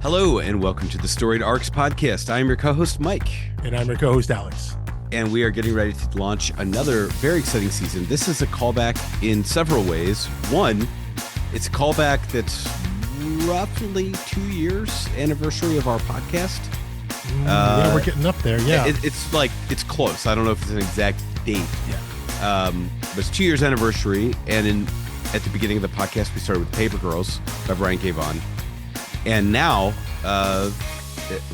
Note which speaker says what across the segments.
Speaker 1: Hello, and welcome to the Storied Arcs podcast. I am your co-host, Mike.
Speaker 2: And I'm your co-host, Alex.
Speaker 1: And we are getting ready to launch another very exciting season. This is a callback in several ways. One, it's a callback that's roughly 2 years anniversary of our podcast.
Speaker 2: Yeah, we're getting up there, yeah.
Speaker 1: It's close. I don't know if it's an exact date.
Speaker 2: Yeah.
Speaker 1: But it's 2 years anniversary, and at the beginning of the podcast, we started with Paper Girls by Brian K. Vaughan. And now,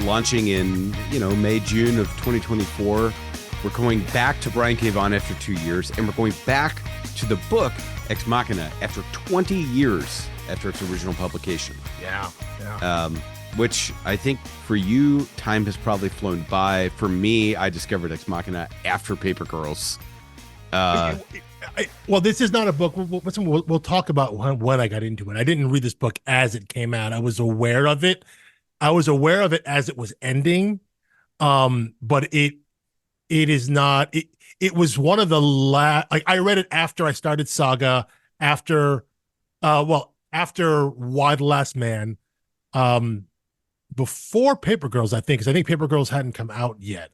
Speaker 1: launching in, May, June of 2024, we're going back to Brian K. Vaughan after 2 years, and we're going back to the book, Ex Machina, after 20 years after its original publication.
Speaker 2: Yeah.
Speaker 1: Which I think for you, time has probably flown by. For me, I discovered Ex Machina after Paper Girls.
Speaker 2: Well, this is not a book. We'll talk about when I got into it. I didn't read this book as it came out. I was aware of it. As it was ending. But it is not. It was one of the last. Like, I read it after I started Saga. After Why the Last Man. Before Paper Girls, I think, because I think Paper Girls hadn't come out yet.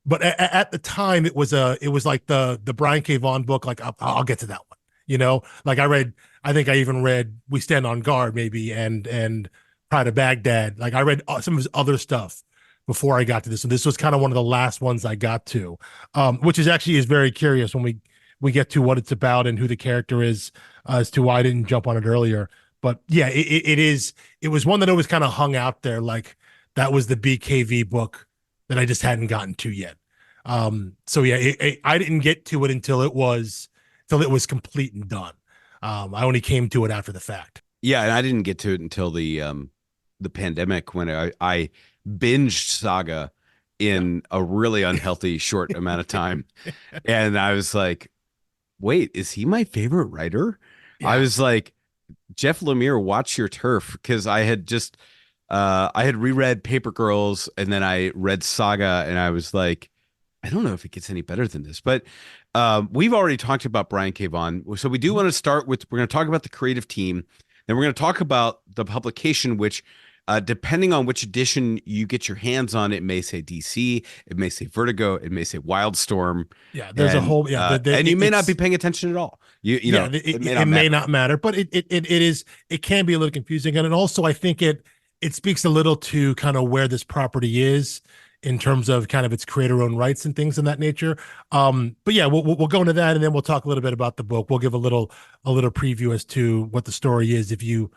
Speaker 2: But at the time, it was like the Brian K. Vaughan book. Like, I'll get to that one. Like I think I even read We Stand on Guard maybe and Pride of Baghdad. Like, I read some of his other stuff before I got to this. So this was kind of one of the last ones I got to, which is very curious when we get to what it's about and who the character is, as to why I didn't jump on it earlier. But yeah, it was one that always kind of hung out there. Like, that was the BKV book that I just hadn't gotten to yet. So yeah, I didn't get to it until it was complete and done. I only came to it after the fact.
Speaker 1: Yeah, and I didn't get to it until the pandemic, when I binged Saga in a really unhealthy short amount of time. And I was like, wait, is he my favorite writer? Yeah. I was like, Jeff Lemire, watch your turf, because I had just I had reread Paper Girls, and then I read Saga, and I was like, I don't know if it gets any better than this. But we've already talked about Brian K. Vaughan, so we do want to start with, we're going to talk about the creative team, then we're going to talk about the publication, which depending on which edition you get your hands on, it may say DC, it may say Vertigo, it may say Wildstorm.
Speaker 2: Yeah, there's a whole
Speaker 1: and you may not be paying attention at all. It
Speaker 2: may not matter, but it can be a little confusing, and also I think it speaks a little to kind of where this property is in terms of kind of its creator-owned rights and things in that nature. But yeah, we'll go into that, and then we'll talk a little bit about the book. We'll give a little preview as to what the story is if you're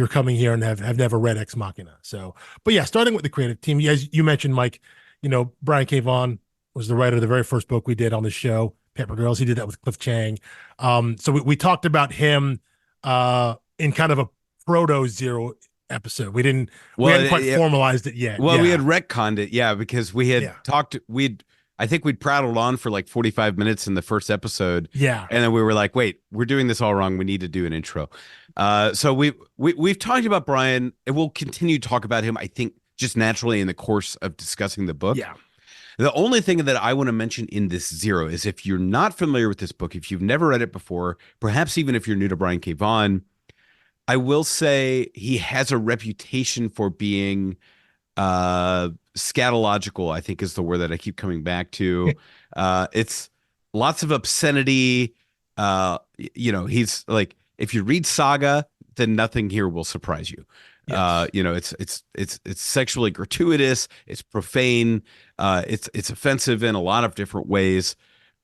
Speaker 2: coming here and have never read Ex Machina. So, but yeah, starting with the creative team, as you mentioned, Mike, Brian K. Vaughan was the writer of the very first book we did on the show, Paper Girls. He did that with Cliff Chang. So we talked about him in kind of a proto-Zero episode. We hadn't quite formalized it yet.
Speaker 1: Well, we had retconned it, because we had talked. I think we'd prattled on for like 45 minutes in the first episode.
Speaker 2: Yeah,
Speaker 1: and then we were like, wait, we're doing this all wrong. We need to do an intro. So we've talked about Brian, and we'll continue to talk about him, I think, just naturally in the course of discussing the book.
Speaker 2: Yeah.
Speaker 1: The only thing that I want to mention in this Zero is, if you're not familiar with this book, if you've never read it before, perhaps even if you're new to Brian K. Vaughan, I will say he has a reputation for being scatological, I think is the word that I keep coming back to. It's lots of obscenity. He's like, if you read Saga, then nothing here will surprise you. Yes. It's sexually gratuitous, it's profane, it's offensive in a lot of different ways,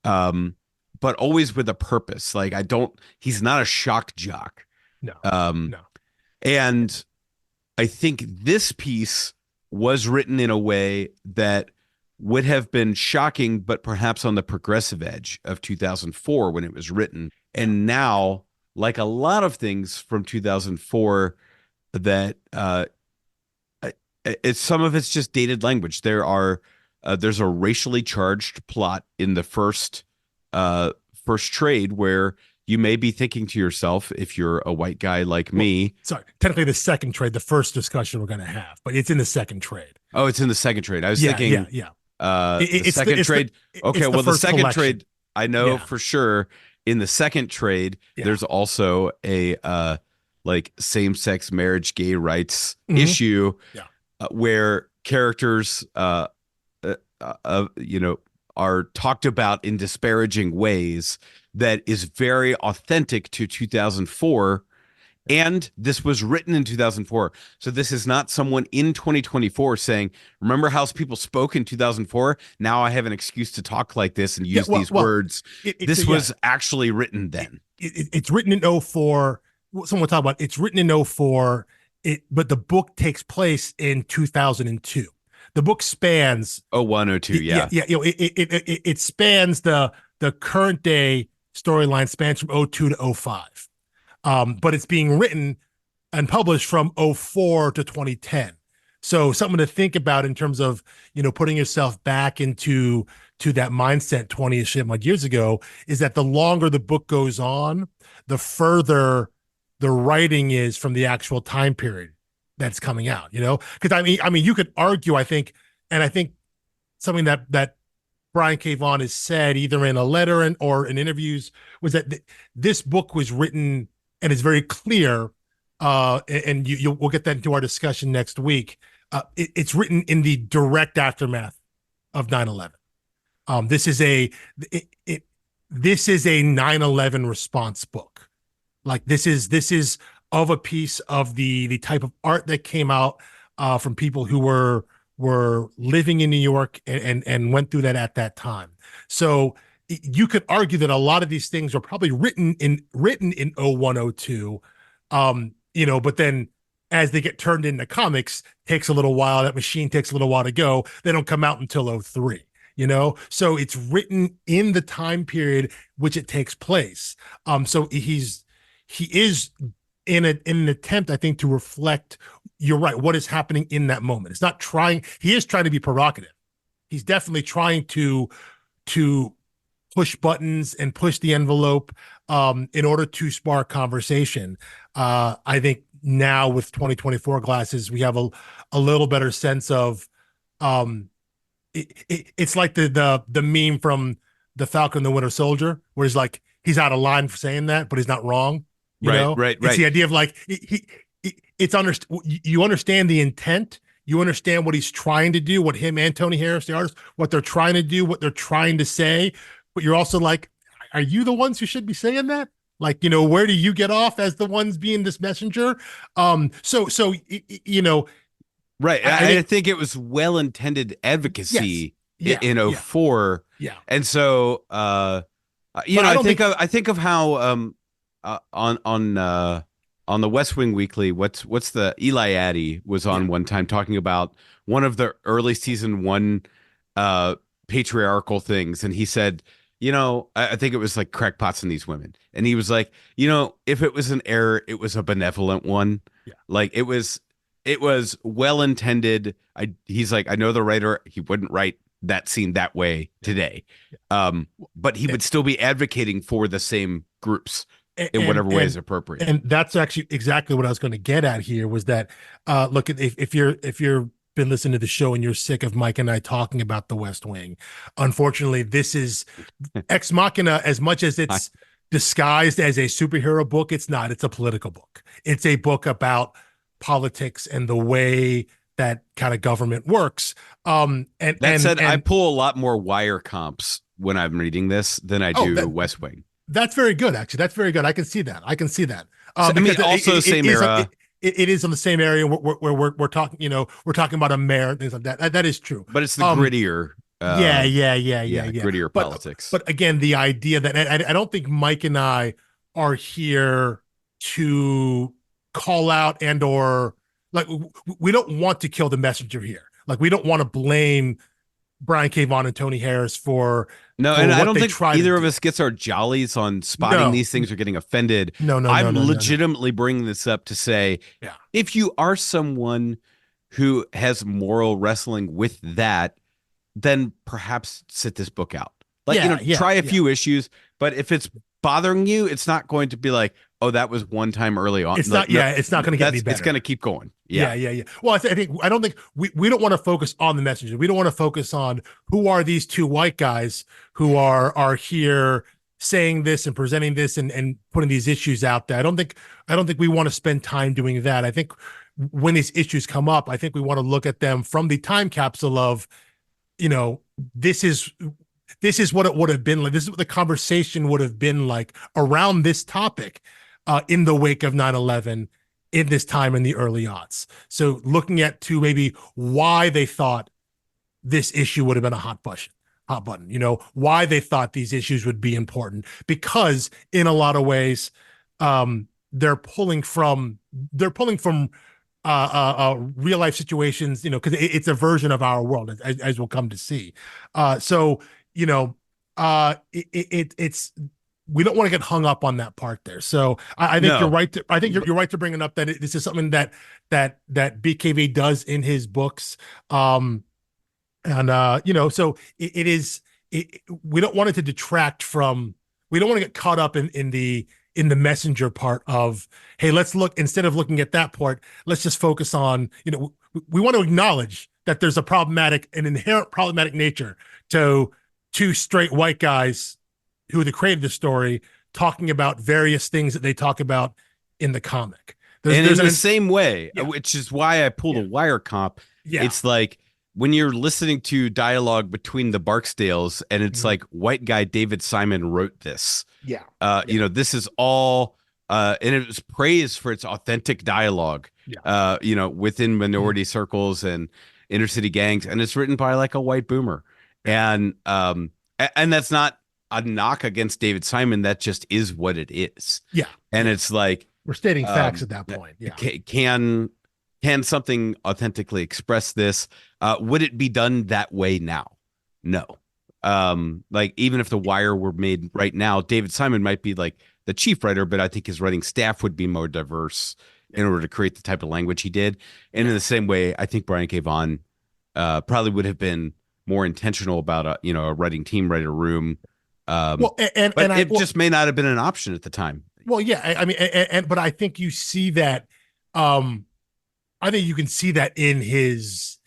Speaker 1: but always with a purpose. Like, he's not a shock jock.
Speaker 2: No.
Speaker 1: And I think this piece was written in a way that would have been shocking, but perhaps on the progressive edge of 2004 when it was written. And now, like a lot of things from 2004, that some of it's just dated language. There's a racially charged plot in the first trade where you may be thinking to yourself, if you're a white guy like me.
Speaker 2: Sorry, technically the second trade, the first discussion we're going to have, but it's in the second trade.
Speaker 1: Oh, it's in the second trade. I was thinking,
Speaker 2: the
Speaker 1: second trade. Okay, well, the second
Speaker 2: collection.
Speaker 1: trade, I know for sure. In the second trade, there's also a like same-sex marriage, gay rights
Speaker 2: Hmm.
Speaker 1: issue,
Speaker 2: Yeah.
Speaker 1: where characters, you know, are talked about in disparaging ways that is very authentic to 2004. And this was written in 2004. So this is not someone in 2024 saying, remember how people spoke in 2004? Now I have an excuse to talk like this and
Speaker 2: Yeah.
Speaker 1: use these words.
Speaker 2: It's
Speaker 1: This
Speaker 2: yeah.
Speaker 1: was actually written then.
Speaker 2: It's written in '04. Someone talk about it's written in '04. But the book takes place in 2002. The book spans.
Speaker 1: Oh, 102.
Speaker 2: Yeah,
Speaker 1: Yeah.
Speaker 2: yeah. It spans the current day storyline spans from '02 to '05. But it's being written and published from '04 to 2010. So something to think about in terms of, putting yourself back into that mindset 20 shit like years ago, is that the longer the book goes on, the further the writing is from the actual time period that's coming out, because I mean you could argue, I think, and I think something that Brian K. Vaughan has said either in a letter or in interviews was that this book was written, and it's very clear, and we'll get that into our discussion next week. It's written in the direct aftermath of 9/11. This is a 9/11 response book. Like this is of a piece of the type of art that came out from people who were living in New York and went through that at that time. So you could argue that a lot of these things are probably written in '01, '02, but then as they get turned into comics, takes a little while. That machine takes a little while to go. They don't come out until '03. So it's written in the time period which it takes place. So he is in an attempt, I think, to reflect, you're right, what is happening in that moment. It's not trying, he is trying to be provocative. He's definitely trying to push buttons and push the envelope in order to spark conversation. I think now with 2024 glasses, we have a little better sense of it's like the meme from the Falcon and the Winter Soldier, where he's out of line for saying that, but he's not wrong.
Speaker 1: Right, right,
Speaker 2: It's
Speaker 1: right.
Speaker 2: the idea of like you understand the intent, you understand what he's trying to do, what him and Tony Harris, the artist, what they're trying to do, what they're trying to say, but you're also like, are you the ones who should be saying that? Like, where do you get off as the ones being this messenger? So
Speaker 1: Right.
Speaker 2: I
Speaker 1: I
Speaker 2: think
Speaker 1: think it was well-intended
Speaker 2: yes,
Speaker 1: advocacy
Speaker 2: yeah,
Speaker 1: in
Speaker 2: yeah,
Speaker 1: '04.
Speaker 2: yeah,
Speaker 1: And so,
Speaker 2: but I don't think
Speaker 1: I think of how, on the West Wing Weekly, what's the Eli Addy was
Speaker 2: yeah,
Speaker 1: on one time talking about one of the early season one, uh, patriarchal things. And he said, I think it was like crackpots and these women. And he was like, if it was an error, it was a benevolent one.
Speaker 2: yeah.
Speaker 1: Like it was well intended. He's like, I know the writer, he wouldn't write that scene that way
Speaker 2: Yeah.
Speaker 1: today.
Speaker 2: Yeah.
Speaker 1: But he would still be advocating for the same groups in
Speaker 2: and
Speaker 1: whatever way is
Speaker 2: and
Speaker 1: appropriate.
Speaker 2: and that's actually exactly what I was going to get at here, was that look, if you're been listening to the show and you're sick of Mike and I talking about the West Wing, unfortunately this is Ex Machina. As much as
Speaker 1: I,
Speaker 2: it's disguised as a superhero book, it's not. It's a political book. It's a book about politics and the way that kind of government works. And
Speaker 1: that
Speaker 2: and
Speaker 1: said, I
Speaker 2: and
Speaker 1: pull a lot more wire comps when I'm reading this than I
Speaker 2: oh,
Speaker 1: do West Wing.
Speaker 2: that's very good, actually. That's very good. I can see that. I can see that.
Speaker 1: So, I mean,
Speaker 2: Because
Speaker 1: also same era,
Speaker 2: it is on the same area where we're talking. We're talking about a mayor and things like that. That is true.
Speaker 1: but it's the
Speaker 2: Um,
Speaker 1: grittier,
Speaker 2: yeah.
Speaker 1: grittier
Speaker 2: But
Speaker 1: politics.
Speaker 2: but again, the idea that I don't think Mike and I are here to call out and or like we don't want to kill the messenger here. Like we don't want to blame Brian K. Vaughan and Tony Harris for
Speaker 1: No, and I
Speaker 2: what
Speaker 1: don't
Speaker 2: they
Speaker 1: think
Speaker 2: try to
Speaker 1: either of
Speaker 2: do.
Speaker 1: us gets our jollies on spotting
Speaker 2: No,
Speaker 1: these things or getting offended.
Speaker 2: no,
Speaker 1: I'm
Speaker 2: no.
Speaker 1: legitimately bringing this up to say,
Speaker 2: Yeah,
Speaker 1: if you are someone who has moral wrestling with that, then perhaps sit this book out. Like, try a
Speaker 2: yeah.
Speaker 1: few issues, but if it's bothering you, it's not going to be like, oh, that was one time early on.
Speaker 2: It's
Speaker 1: Like,
Speaker 2: not.
Speaker 1: no,
Speaker 2: Yeah, it's not going to get any
Speaker 1: it's
Speaker 2: better.
Speaker 1: going to keep going. Yeah.
Speaker 2: Yeah. Well, I don't think we don't want to focus on the messenger. We don't want to focus on who are these two white guys who are here saying this and presenting this and putting these issues out there. I don't think we want to spend time doing that. I think when these issues come up, I think we want to look at them from the time capsule of, you know, this is this is what it would have been like. This is what the conversation would have been like around this topic in the wake of 9/11 in this time in the early aughts. So looking at to maybe why they thought this issue would have been a hot button, you know, why they thought these issues would be important, because in a lot of ways, they're pulling from real life situations, you know, because it's a version of our world, as we'll come to see. So, you know, it's we don't want to get hung up on that part there. So I think you're
Speaker 1: No,
Speaker 2: right. You're right to bring it up that this is something that BKV does in his books. And you know, so it is. We don't want it to detract from. We don't want to get caught up in the messenger part of, hey, let's look, instead of looking at that part, let's just focus on, you know, we want to acknowledge that there's an inherent problematic nature to two straight white guys who created the story talking about various things that they talk about in the comic.
Speaker 1: There's in the same way,
Speaker 2: yeah.
Speaker 1: which is why I pulled a wire comp.
Speaker 2: Yeah.
Speaker 1: It's like when you're listening to dialogue between the Barksdales, and it's like, white guy David Simon wrote this.
Speaker 2: Yeah.
Speaker 1: You know, this is all, and it was praised for its authentic dialogue.
Speaker 2: Yeah.
Speaker 1: You know, within minority circles and inner city gangs, and it's written by like a white boomer, and that's not a knock against David Simon. That just is what it is.
Speaker 2: Yeah.
Speaker 1: And it's like,
Speaker 2: we're stating facts at that point. Yeah.
Speaker 1: Can something authentically express this? Would it be done that way now? No. Like, even if The Wire were made right now, David Simon might be like the chief writer, but I think his writing staff would be more diverse in order to create the type of language he did. And in the same way, I think Brian K. Vaughan probably would have been more intentional about a writing team, writer room. But it just may not have been an option at the time.
Speaker 2: Well, yeah, I mean, but I think you see that. I think you can see that in his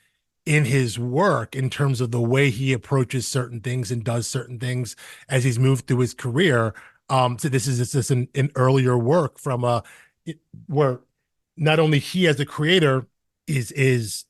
Speaker 2: work, in terms of the way he approaches certain things and does certain things as he's moved through his career. So this is an earlier work from where not only he as a creator is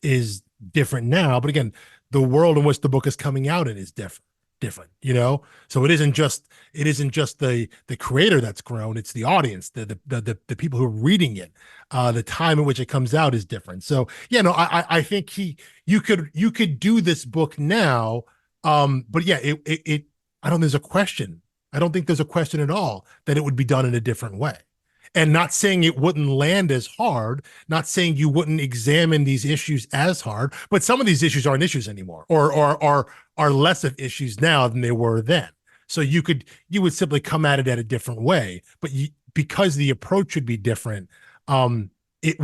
Speaker 2: different now, but again, the world in which the book is coming out in is different, you know. So it isn't just the creator that's grown, it's the audience, the people who are reading it. The time in which it comes out is different. So yeah, no, I think you could do this book now, but yeah, I don't think there's a question at all that it would be done in a different way. And not saying it wouldn't land as hard, not saying you wouldn't examine these issues as hard, but some of these issues aren't issues anymore, or are less of issues now than they were then. So you would simply come at it at a different way, but because the approach would be different, it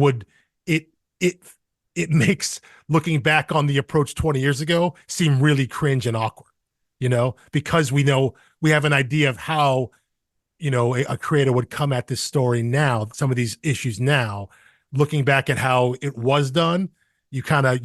Speaker 2: makes looking back on the approach 20 years ago seem really cringe and awkward, you know, because we have an idea of how, you know, a creator would come at this story now, some of these issues now, looking back at how it was done, you kind of,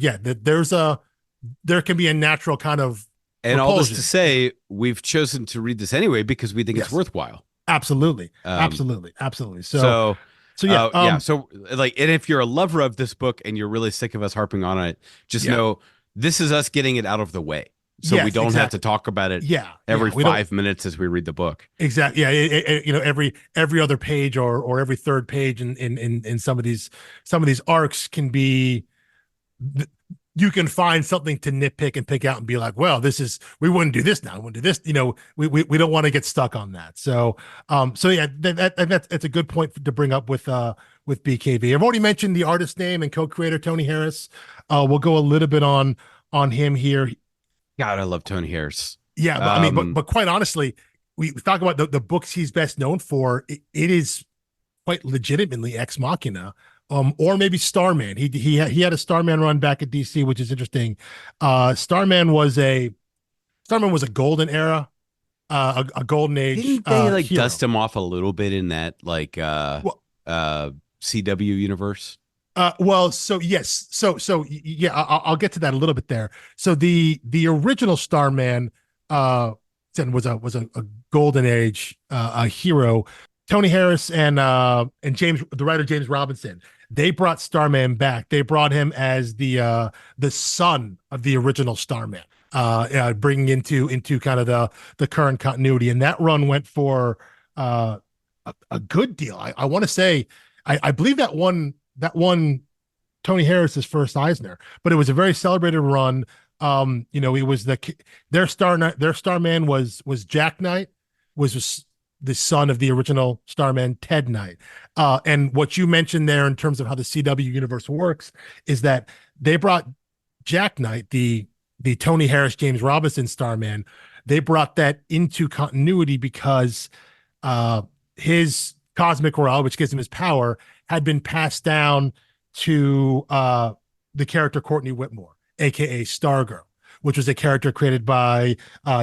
Speaker 2: there can be a natural kind of
Speaker 1: and repulsion. All this to say, we've chosen to read this anyway because we think it's worthwhile.
Speaker 2: Absolutely. So yeah.
Speaker 1: So like, and if you're a lover of this book and you're really sick of us harping on it, just know this is us getting it out of the way. So we don't have to talk about it every 5 minutes as we read the book.
Speaker 2: Exactly. Yeah. You know, every other page or every third page in some of these arcs can be, you can find something to nitpick and pick out and be like, well, we wouldn't do this now. We wouldn't do this. You know, we don't want to get stuck on that. So yeah, that's a good point to bring up with BKV. I've already mentioned the artist name and co-creator Tony Harris. We'll go a little bit on him here.
Speaker 1: God, I love Tony Harris.
Speaker 2: Yeah, but, I mean, but quite honestly, we talk about the books he's best known for. It is quite legitimately Ex Machina, or maybe Starman. He had a Starman run back at DC, which is interesting. Starman was a golden era, a golden age.
Speaker 1: Didn't they dust him off a little bit in that CW universe?
Speaker 2: Yes. So yeah, I'll get to that a little bit there. So the original Starman was a golden age a hero. Tony Harris and James, the writer James Robinson, they brought Starman back. They brought him as the son of the original Starman, bringing into kind of the current continuity. And that run went for a good deal. I want to say, I believe that won Tony Harris's first Eisner, but it was a very celebrated run. It was their Starman was Jack Knight, was the son of the original Starman, Ted Knight. And what you mentioned there in terms of how the CW universe works is that they brought Jack Knight, the Tony Harris, James Robinson Starman, they brought that into continuity because his cosmic realm, which gives him his power, had been passed down to the character Courtney Whitmore, aka Stargirl, which was a character created by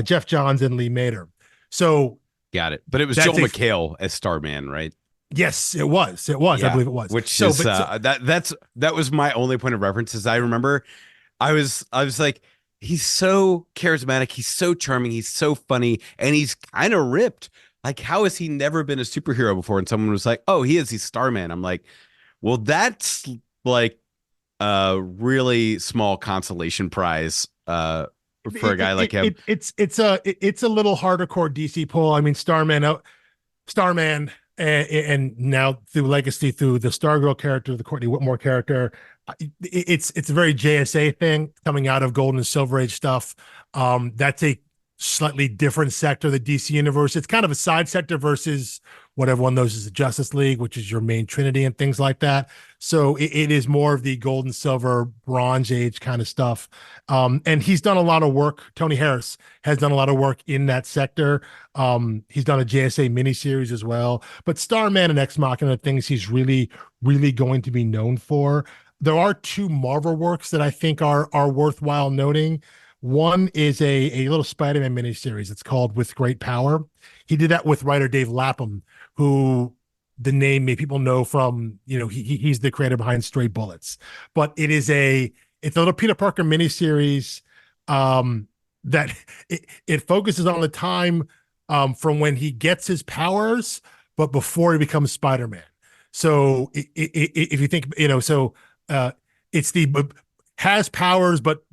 Speaker 2: Jeff Johns and Lee Mader. So
Speaker 1: got it. But it was Joel McHale as Starman, right?
Speaker 2: Yes, it was. It was. Yeah. I believe it was.
Speaker 1: Which is that was my only point of reference. Is I remember I was like, he's so charismatic, he's so charming, he's so funny, and he's kind of ripped. Like, how has he never been a superhero before? And someone was like, "Oh, he's Starman." I'm like, well, that's like a really small consolation prize for a guy like him.
Speaker 2: It's a little harder core DC pull. I mean, Starman, and now through Legacy, through the Stargirl character, the Courtney Whitmore character, it's a very JSA thing coming out of Golden and Silver Age stuff. That's a slightly different sector of the DC universe. It's kind of a side sector versus what everyone knows as the Justice League, which is your main trinity and things like that. So it is more of the Gold and Silver, Bronze Age kind of stuff. And he's done a lot of work. Tony Harris has done a lot of work in that sector. He's done a JSA miniseries as well. But Starman and Ex Machina are things he's really, really going to be known for. There are two Marvel works that I think are worthwhile noting. One is a little Spider-Man miniseries. It's called With Great Power. He did that with writer Dave Lapham, who the name may people know from, he's the creator behind Stray Bullets. But it's a little Peter Parker miniseries that it focuses on the time from when he gets his powers, but before he becomes Spider-Man. So if you think, it's the has powers, but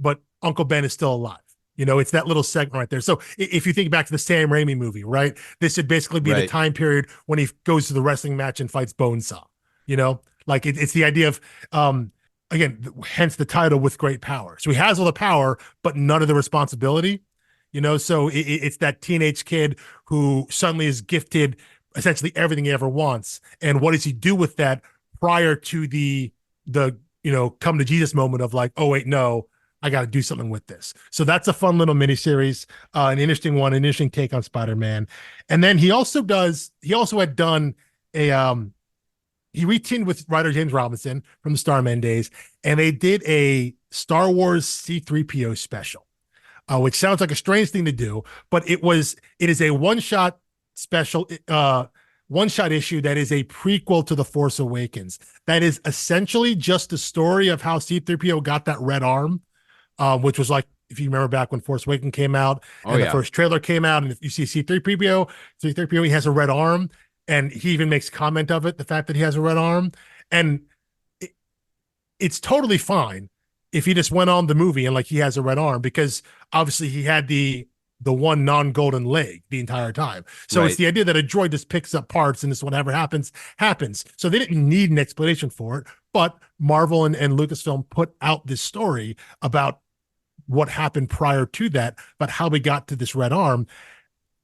Speaker 2: Uncle Ben is still alive. It's that little segment right there. So if you think back to the Sam Raimi movie, right, this would basically be the time period when he goes to the wrestling match and fights Bonesaw. Like it's the idea of, again, hence the title With Great Power. So he has all the power, but none of the responsibility. So it's that teenage kid who suddenly is gifted essentially everything he ever wants. And what does he do with that prior to the come to Jesus moment of like, oh wait, no, I got to do something with this. So that's a fun little miniseries, an interesting one, an interesting take on Spider-Man. And then he also had done he reteamed with writer James Robinson from the Starman days, and they did a Star Wars C-3PO special, which sounds like a strange thing to do, but it is a one-shot special, one-shot issue that is a prequel to The Force Awakens. That is essentially just the story of how C-3PO got that red arm, which was like, if you remember back when Force Awakens came out and the first trailer came out, and if you see C-3PO, he has a red arm, and he even makes comment of it, the fact that he has a red arm. And it's totally fine if he just went on the movie and like he has a red arm, because obviously he had the one non-golden leg the entire time. So It's the idea that a droid just picks up parts and just whatever happens. So they didn't need an explanation for it, but Marvel and Lucasfilm put out this story about what happened prior to that, about how we got to this red arm.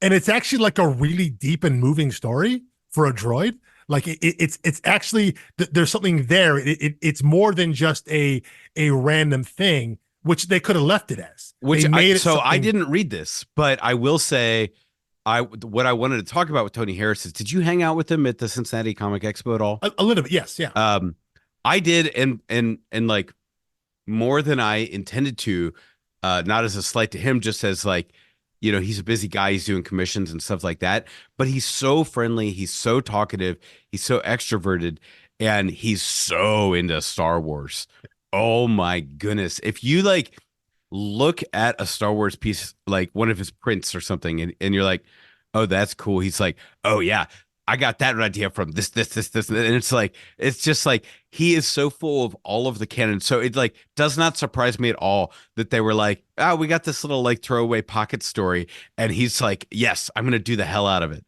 Speaker 2: And it's actually like a really deep and moving story for a droid. Like it's actually, there's something there. It's more than just a random thing, which they could have left it as.
Speaker 1: I didn't read this, but I will say, what I wanted to talk about with Tony Harris is, did you hang out with him at the Cincinnati Comic Expo at all?
Speaker 2: A little bit, yes, yeah.
Speaker 1: I did, and like more than I intended to, not as a slight to him, just as like, he's a busy guy, he's doing commissions and stuff like that, but he's so friendly, he's so talkative, he's so extroverted, and he's so into Star Wars. Oh my goodness. If you like look at a Star Wars piece, like one of his prints or something, and you're like, oh, that's cool. He's like, oh yeah, I got that idea from this, and it's like, it's just like he is so full of all of the canon. So it like does not surprise me at all that they were like, oh, we got this little like throwaway pocket story, and he's like, yes, I'm gonna do the hell out of it.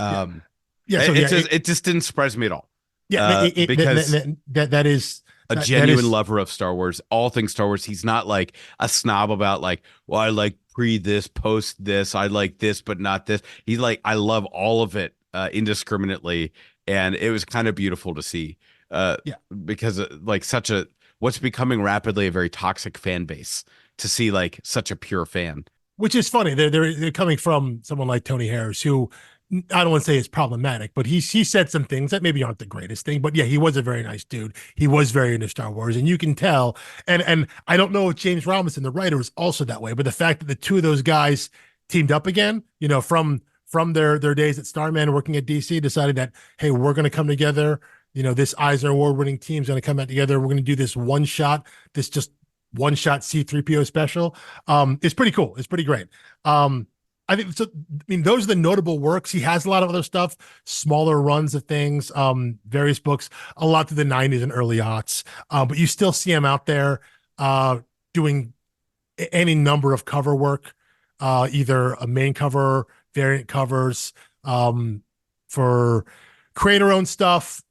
Speaker 2: Yeah.
Speaker 1: Um,
Speaker 2: Yeah. So
Speaker 1: it,
Speaker 2: yeah,
Speaker 1: it just didn't surprise me at all.
Speaker 2: yeah,
Speaker 1: Because
Speaker 2: that is
Speaker 1: a
Speaker 2: that
Speaker 1: genuine
Speaker 2: is
Speaker 1: lover of Star Wars, all things Star Wars. He's not like a snob about like, well, I like pre this, post this, I like this, but not this. He's like, I love all of it indiscriminately, and it was kind of beautiful to see uh,
Speaker 2: yeah.
Speaker 1: because like such a what's becoming rapidly a very toxic fan base to see like such a pure fan.
Speaker 2: Which is funny. They're coming from someone like Tony Harris, who I don't want to say is problematic, but he said some things that maybe aren't the greatest thing. But yeah, he was a very nice dude. He was very into Star Wars, and you can tell. And I don't know if James Robinson, the writer, is also that way. But the fact that the two of those guys teamed up again, from their days at Starman working at DC, decided that, hey, we're going to come together. This Eisner Award winning team is going to come out together. We're going to do this one shot, this just one shot C3PO special. It's pretty cool. It's pretty great. I think so. I mean, those are the notable works. He has a lot of other stuff, smaller runs of things, various books, a lot through the 90s and early aughts. But you still see him out there doing any number of cover work, either a main cover, variant covers, for creator owned stuff,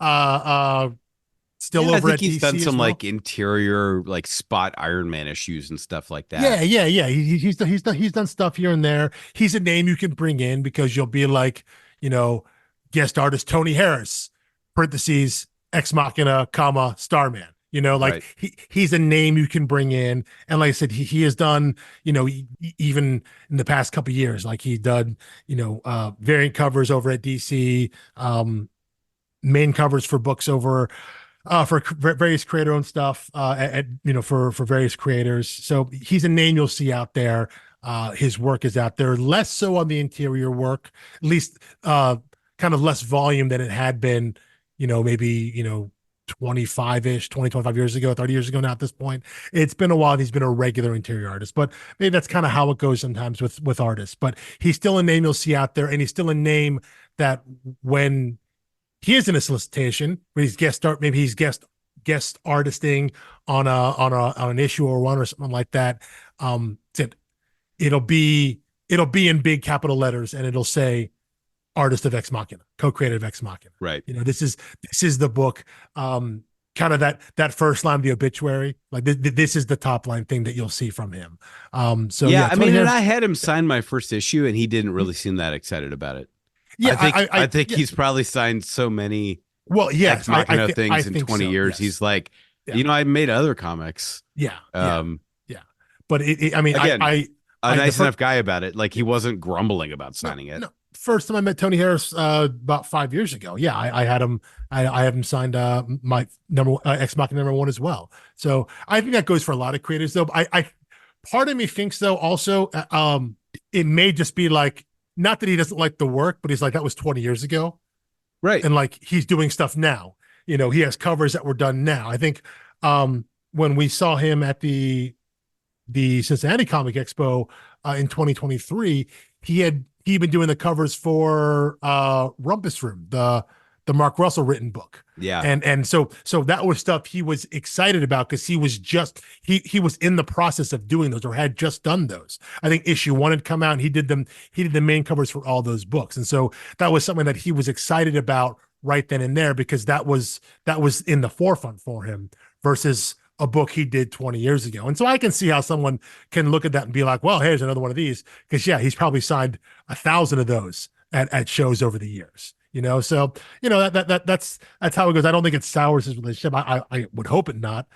Speaker 2: still
Speaker 1: Yeah, I
Speaker 2: over
Speaker 1: think
Speaker 2: at
Speaker 1: he's done
Speaker 2: DC as
Speaker 1: some
Speaker 2: well.
Speaker 1: like interior like spot Iron Man issues and stuff like that.
Speaker 2: Yeah. He's done stuff here and there. He's a name you can bring in because you'll be like, you know, guest artist Tony Harris, parentheses Ex Machina, comma Starman. Like
Speaker 1: Right.
Speaker 2: he's a name you can bring in, and like I said, he has done, even in the past couple of years, like he done, variant covers over at DC, main covers for books over for various creator owned stuff for various creators. So he's a name you'll see out there. His work is out there, less so on the interior work, at least kind of less volume than it had been, maybe 25-ish 25 years ago, 30 years ago. Now at this point, it's been a while. He's been a regular interior artist, but maybe that's kind of how it goes sometimes with artists. But he's still a name you'll see out there, and he's still a name that when he is in a solicitation where he's maybe he's guest artisting on an issue or one or something like that. It, it'll be in big capital letters, and it'll say artist of Ex Machina, co-creator of Ex Machina.
Speaker 1: Right.
Speaker 2: This is the book. Kind of that first line of the obituary, like this is the top line thing that you'll see from him. So
Speaker 1: Yeah,
Speaker 2: yeah,
Speaker 1: I
Speaker 2: Tony
Speaker 1: mean, and
Speaker 2: Harris.
Speaker 1: I had him sign my first issue, and he didn't really seem that excited about it.
Speaker 2: Yeah,
Speaker 1: I think
Speaker 2: yeah.
Speaker 1: he's probably signed so many
Speaker 2: Well,
Speaker 1: Ex
Speaker 2: yes,
Speaker 1: Machina
Speaker 2: I
Speaker 1: things in
Speaker 2: think
Speaker 1: 20
Speaker 2: so.
Speaker 1: years.
Speaker 2: Yes.
Speaker 1: He's like,
Speaker 2: Yeah.
Speaker 1: I made other comics.
Speaker 2: Yeah. Yeah.
Speaker 1: Um,
Speaker 2: Yeah. But I mean,
Speaker 1: again, a
Speaker 2: the
Speaker 1: nice
Speaker 2: first,
Speaker 1: enough guy about it. Like he
Speaker 2: yeah,
Speaker 1: wasn't grumbling about
Speaker 2: no,
Speaker 1: signing it.
Speaker 2: no. First time I met Tony Harris, about 5 years ago. Yeah, I had him. I have him signed my number Ex Machina #1 as well. So I think that goes for a lot of creators, though. I part of me thinks though also, it may just be like not that he doesn't like the work, but he's like that was 20 years ago,
Speaker 1: Right.
Speaker 2: and like he's doing stuff now. He has covers that were done now. I think when we saw him at the Cincinnati Comic Expo in 2023, he'd been doing the covers for Rumpus Room, the Mark Russell written book.
Speaker 1: Yeah.
Speaker 2: And so that was stuff he was excited about because he was in the process of doing those or had just done those. I think issue 1 had come out and he did the main covers for all those books. And so that was something that he was excited about right then and there because that was in the forefront for him versus a book he did 20 years ago. And so I can see how someone can look at that and be like, well, here's another one of these. Because yeah, he's probably signed 1,000 of those at shows over the years. So that's how it goes. I don't think it sours his relationship. I would hope it not,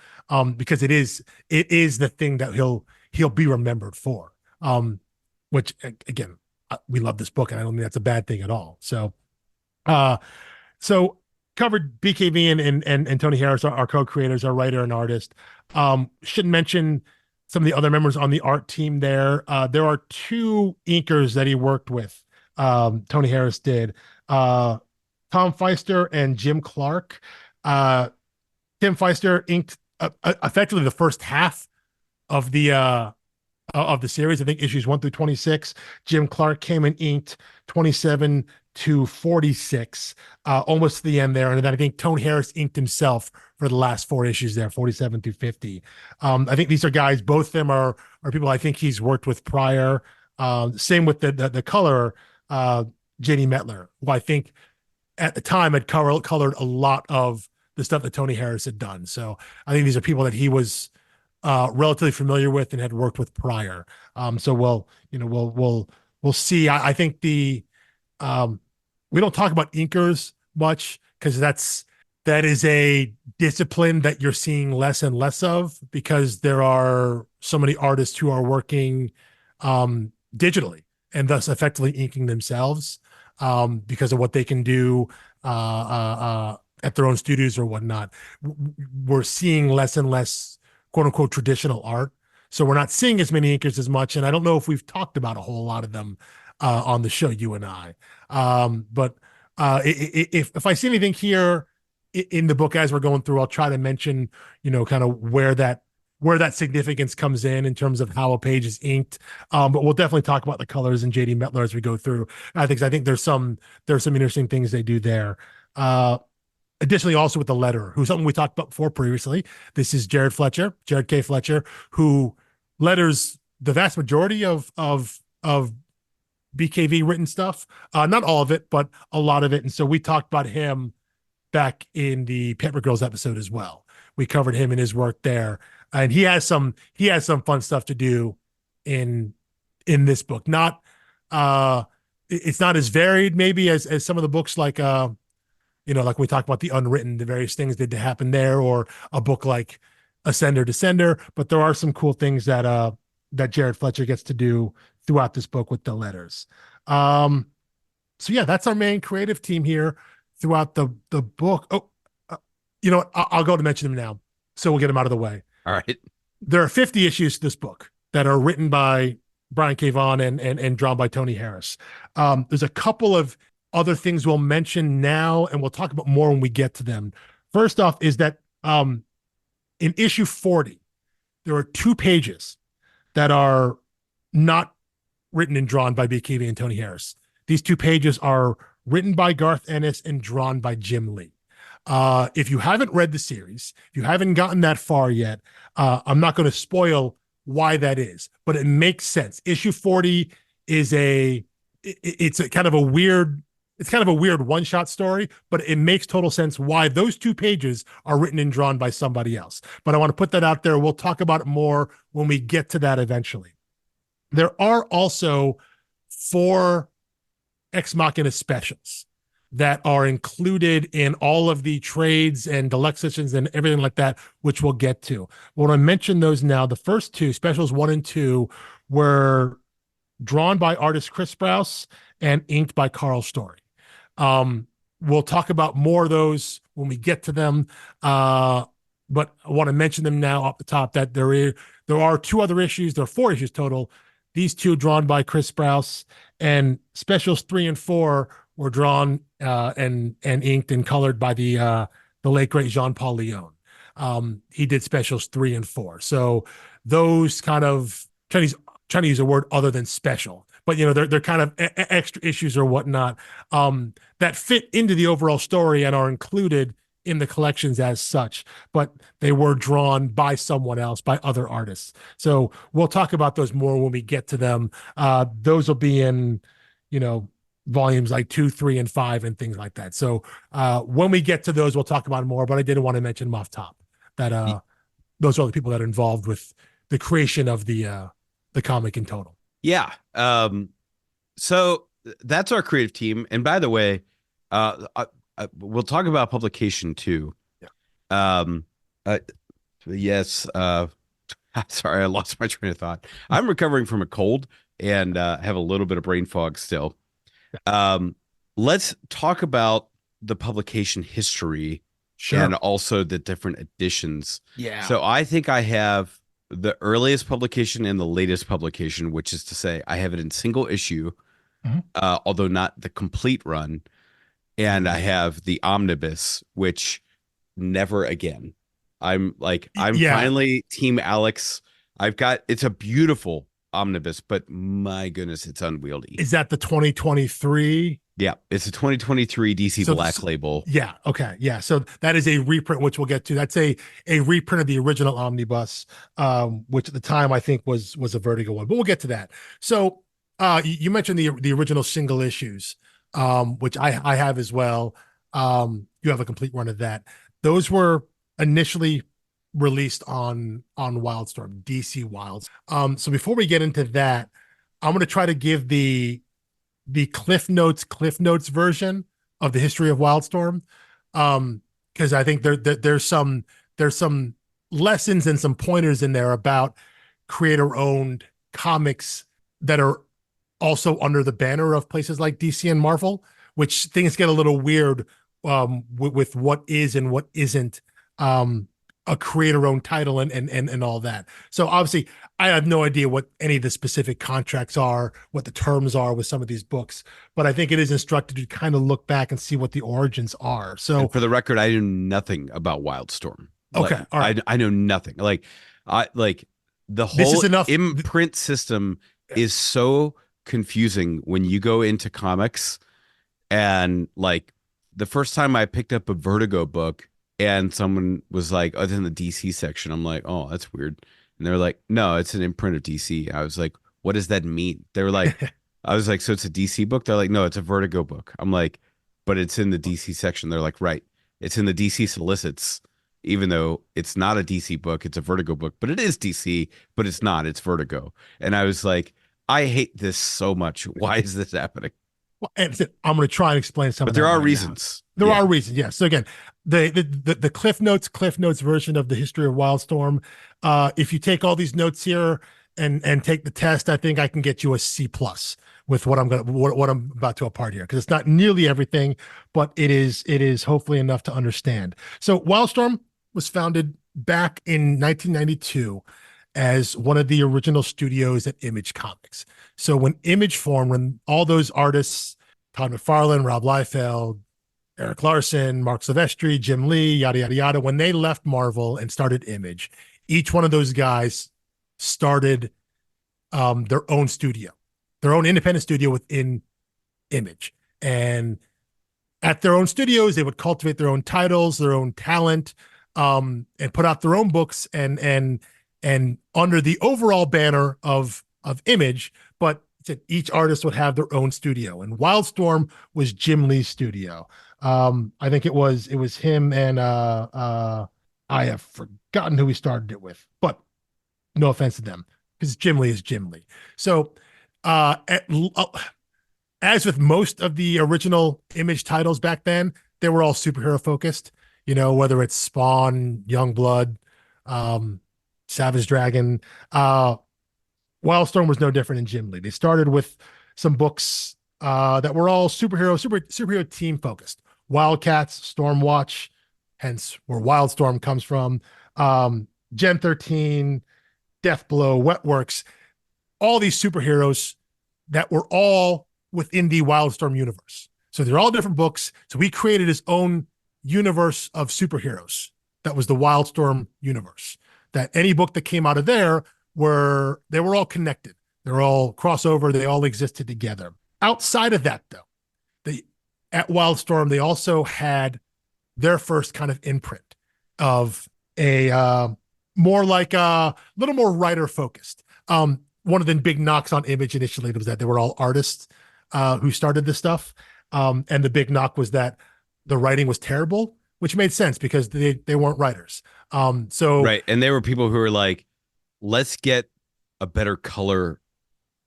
Speaker 2: because it is the thing that he'll be remembered for. Which again, we love this book, and I don't think that's a bad thing at all. Uh, so covered BKV and Tony Harris, our co-creators, our writer and artist. Should mention some of the other members on the art team there. There are 2 inkers that he worked with. Tony Harris did. Tom Feister and Jim Clark. Tim Feister inked effectively the first half of the of the series. I think issues 1 through 26. Jim Clark came and inked 27 to 46, almost to the end there. And then I think Tony Harris inked himself for the last 4 issues there, 47 through 50. I think these are guys, both of them are people I think he's worked with prior. Same with the color, JD Mettler, who I think at the time had colored a lot of the stuff that Tony Harris had done. So I think these are people that he was relatively familiar with and had worked with prior. So we'll see. I think we don't talk about inkers much because that is a discipline that you're seeing less and less of because there are so many artists who are working digitally and thus effectively inking themselves because of what they can do at their own studios or whatnot. We're seeing less and less quote unquote traditional art. So we're not seeing as many inkers as much. And I don't know if we've talked about a whole lot of them on the show, you and I. But if I see anything here in the book as we're going through, I'll try to mention, kind of where that significance comes in terms of how a page is inked. But we'll definitely talk about the colors and JD Mettler as we go through. I think there's some interesting things they do there. Additionally, also with the letterer, who's something we talked about before previously. This is Jared K. Fletcher, who letters the vast majority of BKV written stuff. Not all of it, but a lot of it. And so we talked about him back in the Paper Girls episode as well. We covered him and his work there. And he has some fun stuff to do in this book. Not it's not as varied maybe as some of the books like like we talked about the Unwritten, the various things that happen there, or a book like Ascender Descender. But there are some cool things that Jared Fletcher gets to do throughout this book with the letters. So yeah, that's our main creative team here throughout the book. Oh, you know what? I'll go to mention them now, so we'll get them out of the way.
Speaker 1: All right.
Speaker 2: There are 50 issues to this book that are written by Brian K. Vaughan and drawn by Tony Harris. There's a couple of other things we'll mention now, and we'll talk about more when we get to them. First off is that in issue 40, there are 2 pages that are not written and drawn by BKV and Tony Harris. These 2 pages are written by Garth Ennis and drawn by Jim Lee. If you haven't read the series, if you haven't gotten that far yet, I'm not going to spoil why that is, but it makes sense. Issue 40 is it's a kind of a weird one-shot story, but it makes total sense why those 2 pages are written and drawn by somebody else. But I want to put that out there. We'll talk about it more when we get to that eventually. There are also 4 Ex Machina specials that are included in all of the trades and deluxe editions and everything like that, which we'll get to. When I mention those now, the first 2, specials 1 and 2, were drawn by artist Chris Sprouse and inked by Carl Story. We'll talk about more of those when we get to them. But I want to mention them now off the top that there are 2 other issues. There are 4 issues total. These 2 drawn by Chris Sprouse, and specials 3 and 4 were drawn and inked and colored by the late great Jean-Paul Leon. He did specials 3 and 4. So those kind of trying to use a word other than special, but they're kind of extra issues or whatnot that fit into the overall story and are included in the collections as such, but they were drawn by someone else, by other artists. So we'll talk about those more when we get to them. Those will be in, volumes like 2, 3, and 5 and things like that. So when we get to those, we'll talk about more, but I didn't want to mention them off top that those are the people that are involved with the creation of the comic in total.
Speaker 1: Yeah. So that's our creative team. And by the way, we'll talk about publication too. Yeah. Yes. Sorry, I lost my train of thought. I'm recovering from a cold and have a little bit of brain fog still. Let's talk about the publication history. Sure. And also the different editions.
Speaker 2: Yeah.
Speaker 1: So I think I have the earliest publication and the latest publication, which is to say I have it in single issue, although not the complete run. And I have the omnibus, which never again. I'm finally Team Alex. It's a beautiful omnibus, but my goodness, it's unwieldy.
Speaker 2: Is that the 2023?
Speaker 1: Yeah, it's a 2023 DC
Speaker 2: So
Speaker 1: Black Label.
Speaker 2: yeah, okay, yeah. So that is a reprint, which we'll get to. That's a reprint of the original omnibus, which at the time I think was a Vertigo one, but we'll get to that. So you mentioned the original single issues, which I have as well. You have a complete run of that. Those were initially released on Wildstorm, DC Wilds. So before we get into that, I'm going to try to give the Cliff Notes version of the history of Wildstorm, because I think there's some lessons and some pointers in there about creator owned comics that are also under the banner of places like DC and Marvel, which things get a little weird, with what is and what isn't, a creator owned title and all that. So obviously I have no idea what any of the specific contracts are, what the terms are with some of these books, but I think it is instructive to kind of look back and see what the origins are. So
Speaker 1: And for the record, I knew nothing about Wildstorm. Like,
Speaker 2: okay, all right.
Speaker 1: I know nothing. Like the
Speaker 2: This
Speaker 1: whole
Speaker 2: is enough.
Speaker 1: imprint system is so confusing when you go into comics. And like the first time I picked up a Vertigo book and someone was like, "Oh, it's in the DC section." I'm like, "Oh, that's weird." And they're like, "No, it's an imprint of DC." I was like, "What does that mean?" They were like, I was like, "So it's a DC book?" They're like, "No, it's a Vertigo book." I'm like, "But it's in the DC section." They're like, "Right. It's in the DC solicits, even though it's not a DC book, it's a Vertigo book, but it is DC, but it's not, it's Vertigo." And I was like, I hate this so much. Why is this happening?
Speaker 2: Well, and I'm going to try and explain some
Speaker 1: But
Speaker 2: of that
Speaker 1: there are
Speaker 2: right now.
Speaker 1: reasons.
Speaker 2: There
Speaker 1: Yeah.
Speaker 2: are reasons, yes. So again, the Cliff Notes version of the history of Wildstorm. If you take all these notes here and take the test, I think I can get you a C+ with what I'm about to impart here, because it's not nearly everything, but it is hopefully enough to understand. So Wildstorm was founded back in 1992 as one of the original studios at Image Comics. So when Image formed, when all those artists, Todd McFarlane, Rob Liefeld, Eric Larson, Mark Silvestri, Jim Lee, yada, yada, yada, when they left Marvel and started Image, each one of those guys started their own studio, their own independent studio within Image. And at their own studios, they would cultivate their own titles, their own talent, and put out their own books and under the overall banner of Image, but each artist would have their own studio. And Wildstorm was Jim Lee's studio. I think it was him and I have forgotten who he started it with, but no offense to them, because Jim Lee is Jim Lee. So as with most of the original Image titles back then, they were all superhero focused, whether it's Spawn, Youngblood, Savage Dragon. Wildstorm was no different in Jim Lee. They started with some books that were all superhero team focused. Wildcats, Stormwatch, hence where Wildstorm comes from. Gen 13, Deathblow, Wetworks, all these superheroes that were all within the Wildstorm universe. So they're all different books. So he created his own universe of superheroes. That was the Wildstorm universe. That any book that came out of there they were all connected. They're all crossover. They all existed together. Outside of that, though, at Wildstorm, they also had their first kind of imprint of a more like a little more writer focused. One of the big knocks on Image initially was that they were all artists who started this stuff. And the big knock was that the writing was terrible, which made sense because they weren't writers. So
Speaker 1: Right. And there were people who were like, let's get a better color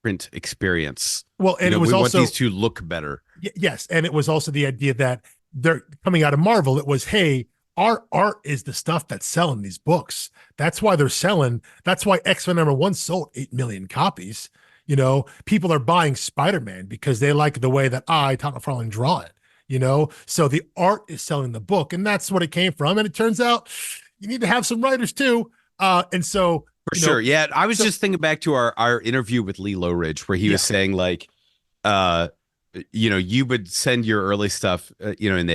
Speaker 1: print experience.
Speaker 2: Well, and it was
Speaker 1: we
Speaker 2: also
Speaker 1: want these to look better.
Speaker 2: Yes, and it was also the idea that they're coming out of Marvel. It was, hey, our art is the stuff that's selling these books. That's why they're selling. That's why X-Men #1 sold 8 million copies. People are buying Spider-Man because they like the way that Todd McFarlane, draw it. So the art is selling the book, and that's what it came from. And it turns out you need to have some writers too. And so
Speaker 1: for sure, yeah. I was just thinking back to our interview with Lee Lowridge, where he was saying like, you would send your early stuff, in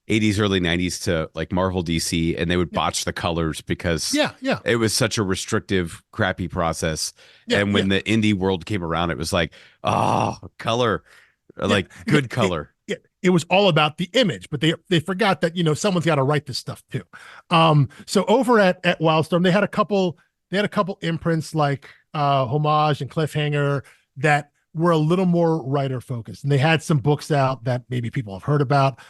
Speaker 1: 80s, early 90s to like Marvel DC, and they would
Speaker 2: Yeah,
Speaker 1: botch the colors because
Speaker 2: yeah, yeah,
Speaker 1: it was such a restrictive, crappy process.
Speaker 2: yeah,
Speaker 1: And
Speaker 2: yeah,
Speaker 1: when the indie world came around, it was like, oh, color,
Speaker 2: yeah.
Speaker 1: like
Speaker 2: Again,
Speaker 1: good color.
Speaker 2: it was all about the image, but they forgot that someone's got to write this stuff too. So over at Wildstorm, they had a couple imprints like Homage and Cliffhanger that were a little more writer focused, and they had some books out that maybe people have heard about.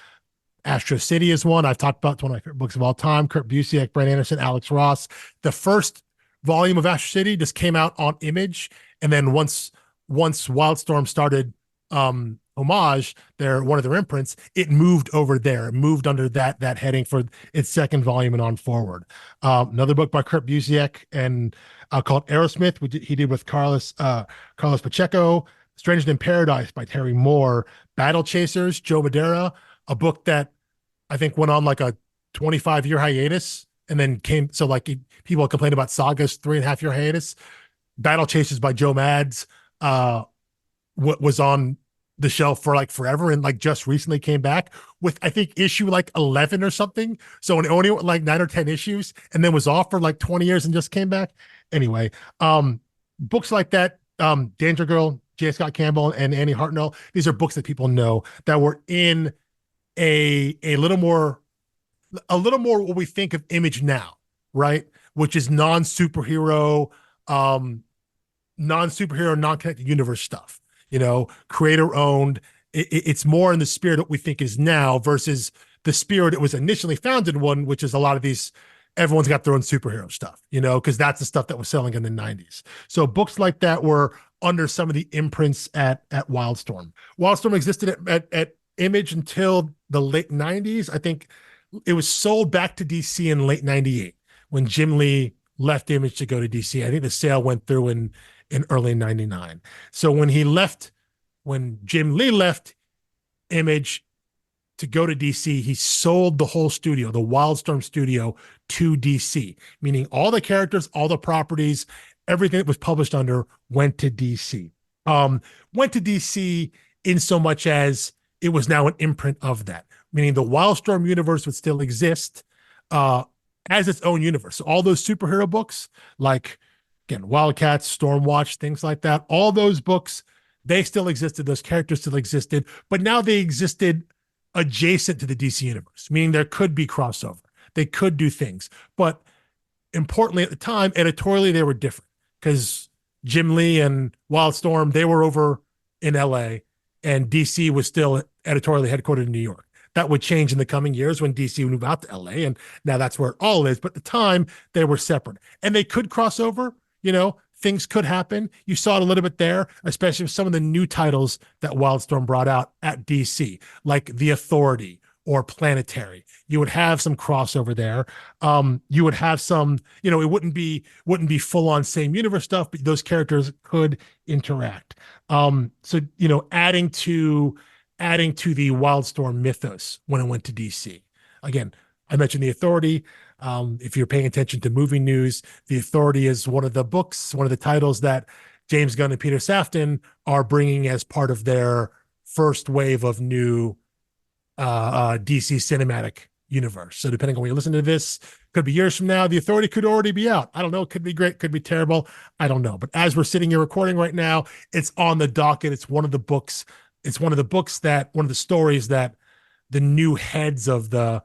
Speaker 2: Astro City is one I've talked about. It's one of my favorite books of all time. Kurt Busiek, Brent Anderson, Alex Ross. The first volume of Astro City just came out on Image, and then once Wildstorm started Homage, one of their imprints, it moved over there. It moved under that heading for its second volume and on forward. Another book by Kurt Busiek and called Aerosmith, which he did with Carlos Pacheco. Strangers in Paradise by Terry Moore. Battle Chasers, Joe Madeira, a book that I think went on like a 25-year hiatus and then came. So like people complained about Saga's 3.5-year hiatus. Battle Chasers by Joe Mads was on the shelf for like forever and like just recently came back with I think issue like 11 or something. So it only went like 9 or 10 issues and then was off for like 20 years and just came back. Anyway, books like that, Danger Girl, J. Scott Campbell and Annie Hartnell, these are books that people know that were in a little more what we think of Image now, right? Which is non-superhero, non-connected universe stuff. Creator owned. It's more in the spirit what we think is now versus the spirit it was initially founded one, which is a lot of these. Everyone's got their own superhero stuff, because that's the stuff that was selling in the 90s. So books like that were under some of the imprints at Wildstorm. Wildstorm existed at Image until the late 90s. I think it was sold back to DC in late 98 when Jim Lee left Image to go to DC. I think the sale went through in early 99. So when Jim Lee left Image to go to DC, he sold the whole studio, the Wildstorm studio, to DC, meaning all the characters, all the properties, everything that was published under went to DC. Went to DC in so much as it was now an imprint of that, meaning the Wildstorm universe would still exist as its own universe. So all those superhero books, like, again, Wildcats, Stormwatch, things like that, all those books, they still existed. Those characters still existed, but now they existed adjacent to the DC universe, meaning there could be crossover. They could do things. But importantly at the time, editorially, they were different because Jim Lee and Wildstorm, they were over in LA and DC was still editorially headquartered in New York. That would change in the coming years when DC would move out to LA. And now that's where it all is. But at the time, they were separate and they could cross over, things could happen. You saw it a little bit there, especially with some of the new titles that Wildstorm brought out at DC, like The Authority or Planetary. You would have some crossover there. You would have some, it wouldn't be full on same universe stuff, but those characters could interact. So adding to the Wildstorm mythos when it went to DC. Again, I mentioned The Authority. If you're paying attention to movie news, The Authority is one of the books, one of the titles that James Gunn and Peter Safran are bringing as part of their first wave of new DC cinematic universe. So depending on when you listen to this, could be years from now. The Authority could already be out. I don't know. It could be great. Could be terrible. I don't know. But as we're sitting here recording right now, it's on the docket. It's one of the books. It's one of the stories that the new heads of the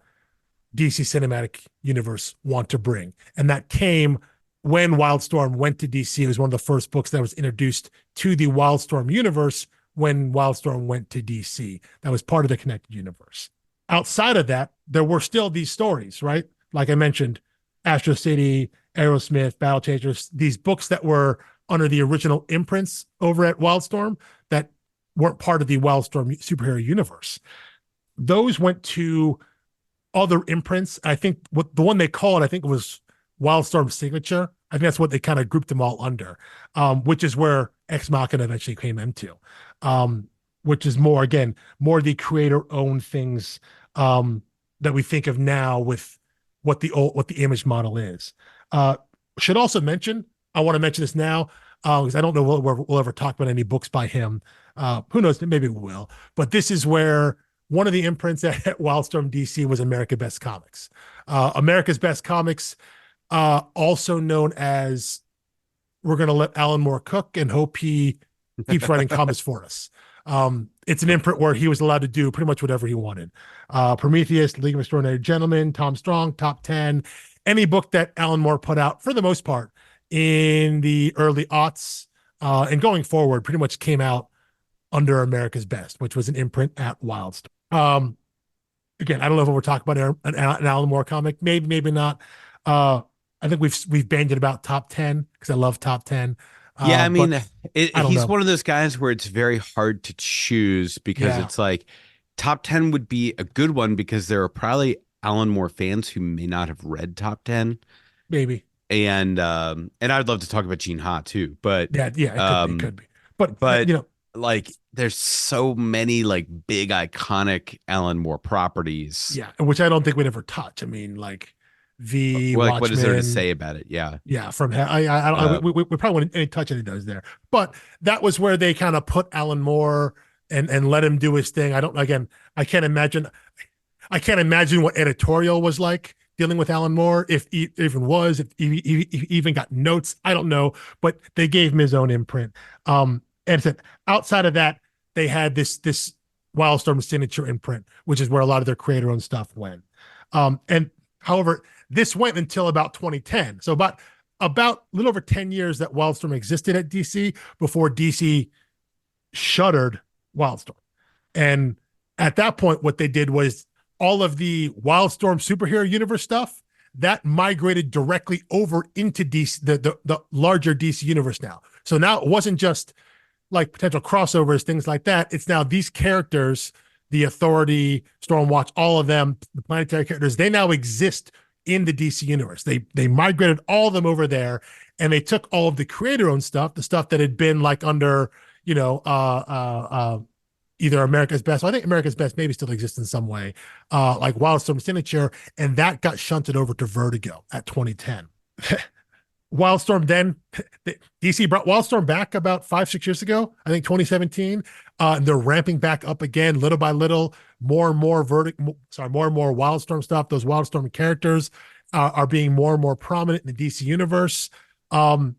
Speaker 2: DC cinematic universe want to bring. And that came when Wildstorm went to DC. It was one of the first books that was introduced to the Wildstorm universe when Wildstorm went to DC. That was part of the connected universe. Outside of that, there were still these stories, right? Like I mentioned, Astro City, Aerosmith, Battle Chasers, these books that were under the original imprints over at Wildstorm that weren't part of the Wildstorm superhero universe. Those went to other imprints. I think what the one they called, I think, was Wildstorm Signature. I think that's what they kind of grouped them all under, which is where Ex Machina eventually came into, which is more the creator-owned things that we think of now with what the Image model is. Should also mention, I want to mention this now because I don't know we'll ever talk about any books by him. Who knows? Maybe we will. But this is where one of the imprints at Wildstorm DC was America's Best Comics. America's Best Comics, also known as we're going to let Alan Moore cook and hope he keeps writing comics for us. It's an imprint where he was allowed to do pretty much whatever he wanted. Prometheus, League of Extraordinary Gentlemen, Tom Strong, Top 10, any book that Alan Moore put out, for the most part, in the early aughts and going forward, pretty much came out under America's Best, which was an imprint at Wildstorm. Again, I don't know if we're talking about an Alan Moore comic. Maybe, maybe not. I think we've banded about Top 10 because I love Top 10.
Speaker 1: Yeah, I mean, he's
Speaker 2: know.
Speaker 1: one of those guys where it's very hard to choose because it's like Top 10 would be a good one because there are probably Alan Moore fans who may not have read Top 10.
Speaker 2: Maybe.
Speaker 1: And I'd love to talk about Gene Ha too, but
Speaker 2: it could be.
Speaker 1: But
Speaker 2: you know,
Speaker 1: like there's so many like big iconic Alan Moore properties.
Speaker 2: Yeah, which I don't think we'd ever touch. I mean, like the
Speaker 1: like,
Speaker 2: Watchmen,
Speaker 1: what is there to say about it? Yeah.
Speaker 2: Yeah, from we probably wouldn't any touch any does there. But that was where they kind of put Alan Moore and let him do his thing. I can't imagine what editorial was like dealing with Alan Moore, if he even got notes. I don't know, but they gave him his own imprint. And said outside of that, they had this Wildstorm signature imprint, which is where a lot of their creator-owned stuff went. And however, this went until about 2010. So about a little over 10 years that Wildstorm existed at DC before DC shuttered Wildstorm. And at that point, what they did was all of the Wildstorm superhero universe stuff that migrated directly over into DC, the larger DC universe now. So now it wasn't just like potential crossovers, things like that. It's now these characters, the Authority, Stormwatch, all of them, the planetary characters, they now exist in the DC universe. They migrated all of them over there, and they took all of the creator-owned stuff, the stuff that had been like under, either America's Best. Well, I think America's Best maybe still exists in some way, like Wildstorm Signature, and that got shunted over to Vertigo at 2010. Wildstorm then, DC brought Wildstorm back about 5-6 years ago, I think 2017. And they're ramping back up again, little by little, more and more Wildstorm stuff. Those Wildstorm characters are being more and more prominent in the DC universe. And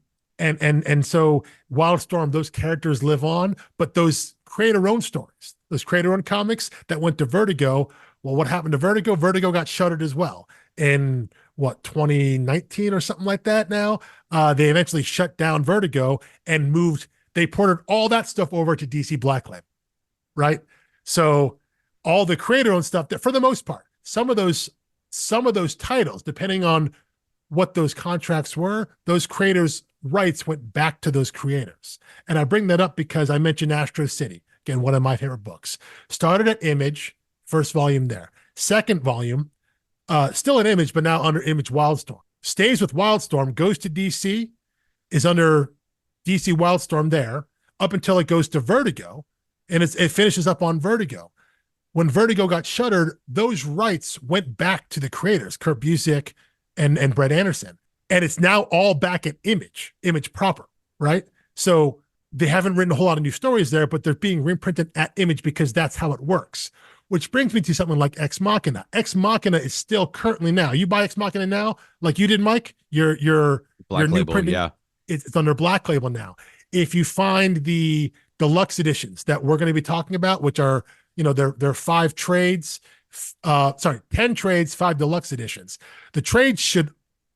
Speaker 2: so Wildstorm, those characters live on, but those creator-owned stories, those creator-owned comics that went to Vertigo, well, what happened to Vertigo? Vertigo got shuttered as well. In 2019 or something like that now, they eventually shut down Vertigo and they ported all that stuff over to DC Black Label, right? So all the creator-owned stuff that, for the most part, some of those titles, depending on what those contracts were, those creators' rights went back to those creators. And I bring that up because I mentioned Astro City, again, one of my favorite books. Started at Image, first volume there. Second volume, still an Image, but now under Image Wildstorm. Stays with Wildstorm, goes to DC, is under DC Wildstorm there, up until it goes to Vertigo, and it finishes up on Vertigo. When Vertigo got shuttered, those rights went back to the creators, Kurt Busiek and Brett Anderson. And it's now all back at Image proper, right? So they haven't written a whole lot of new stories there, but they're being reprinted at Image because that's how it works. Which brings me to something like Ex Machina. Ex Machina is still currently now. You buy Ex Machina now, like you did, Mike. Your
Speaker 1: Black
Speaker 2: new
Speaker 1: Label,
Speaker 2: printing,
Speaker 1: yeah.
Speaker 2: It's under Black Label now. If you find the deluxe editions that we're going to be talking about, which are, they're 5 trades, 10 trades, 5 deluxe editions. The trades should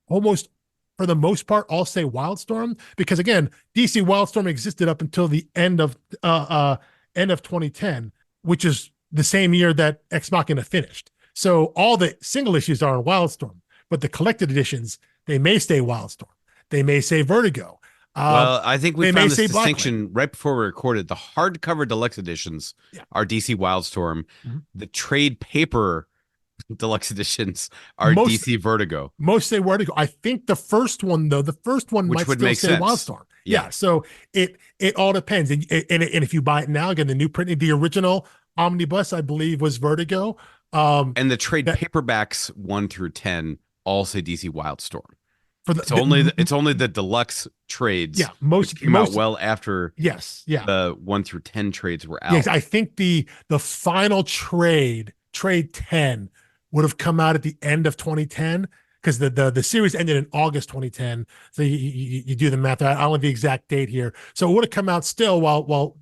Speaker 2: almost, for the most part, all say Wildstorm, because again, DC Wildstorm existed up until the end of 2010, which is the same year that Ex Machina finished. So all the single issues are in Wildstorm, but the collected editions, they may stay Wildstorm. They may say Vertigo.
Speaker 1: Well, I think we found this distinction
Speaker 2: Blacklight.
Speaker 1: right before we recorded. The hardcover deluxe editions are DC Wildstorm.
Speaker 2: Mm-hmm.
Speaker 1: The trade paper deluxe editions are DC Vertigo.
Speaker 2: Most say Vertigo. I think the first one might still say Wildstorm. Yeah. So it all depends. And if you buy it now, again, the new printing, the original omnibus, I believe, was
Speaker 1: And the trade paperbacks 1 through 10 all say DC Wildstorm.
Speaker 2: for
Speaker 1: It's only the deluxe trades,
Speaker 2: yeah,
Speaker 1: which came out
Speaker 2: most
Speaker 1: well after
Speaker 2: yes, yeah.
Speaker 1: the 1 through 10 trades were
Speaker 2: Yes,
Speaker 1: out.
Speaker 2: I think the final trade 10 would have come out at the end of 2010 because the series ended in August 2010. So you do the math. I don't have the exact date here. So it would have come out still while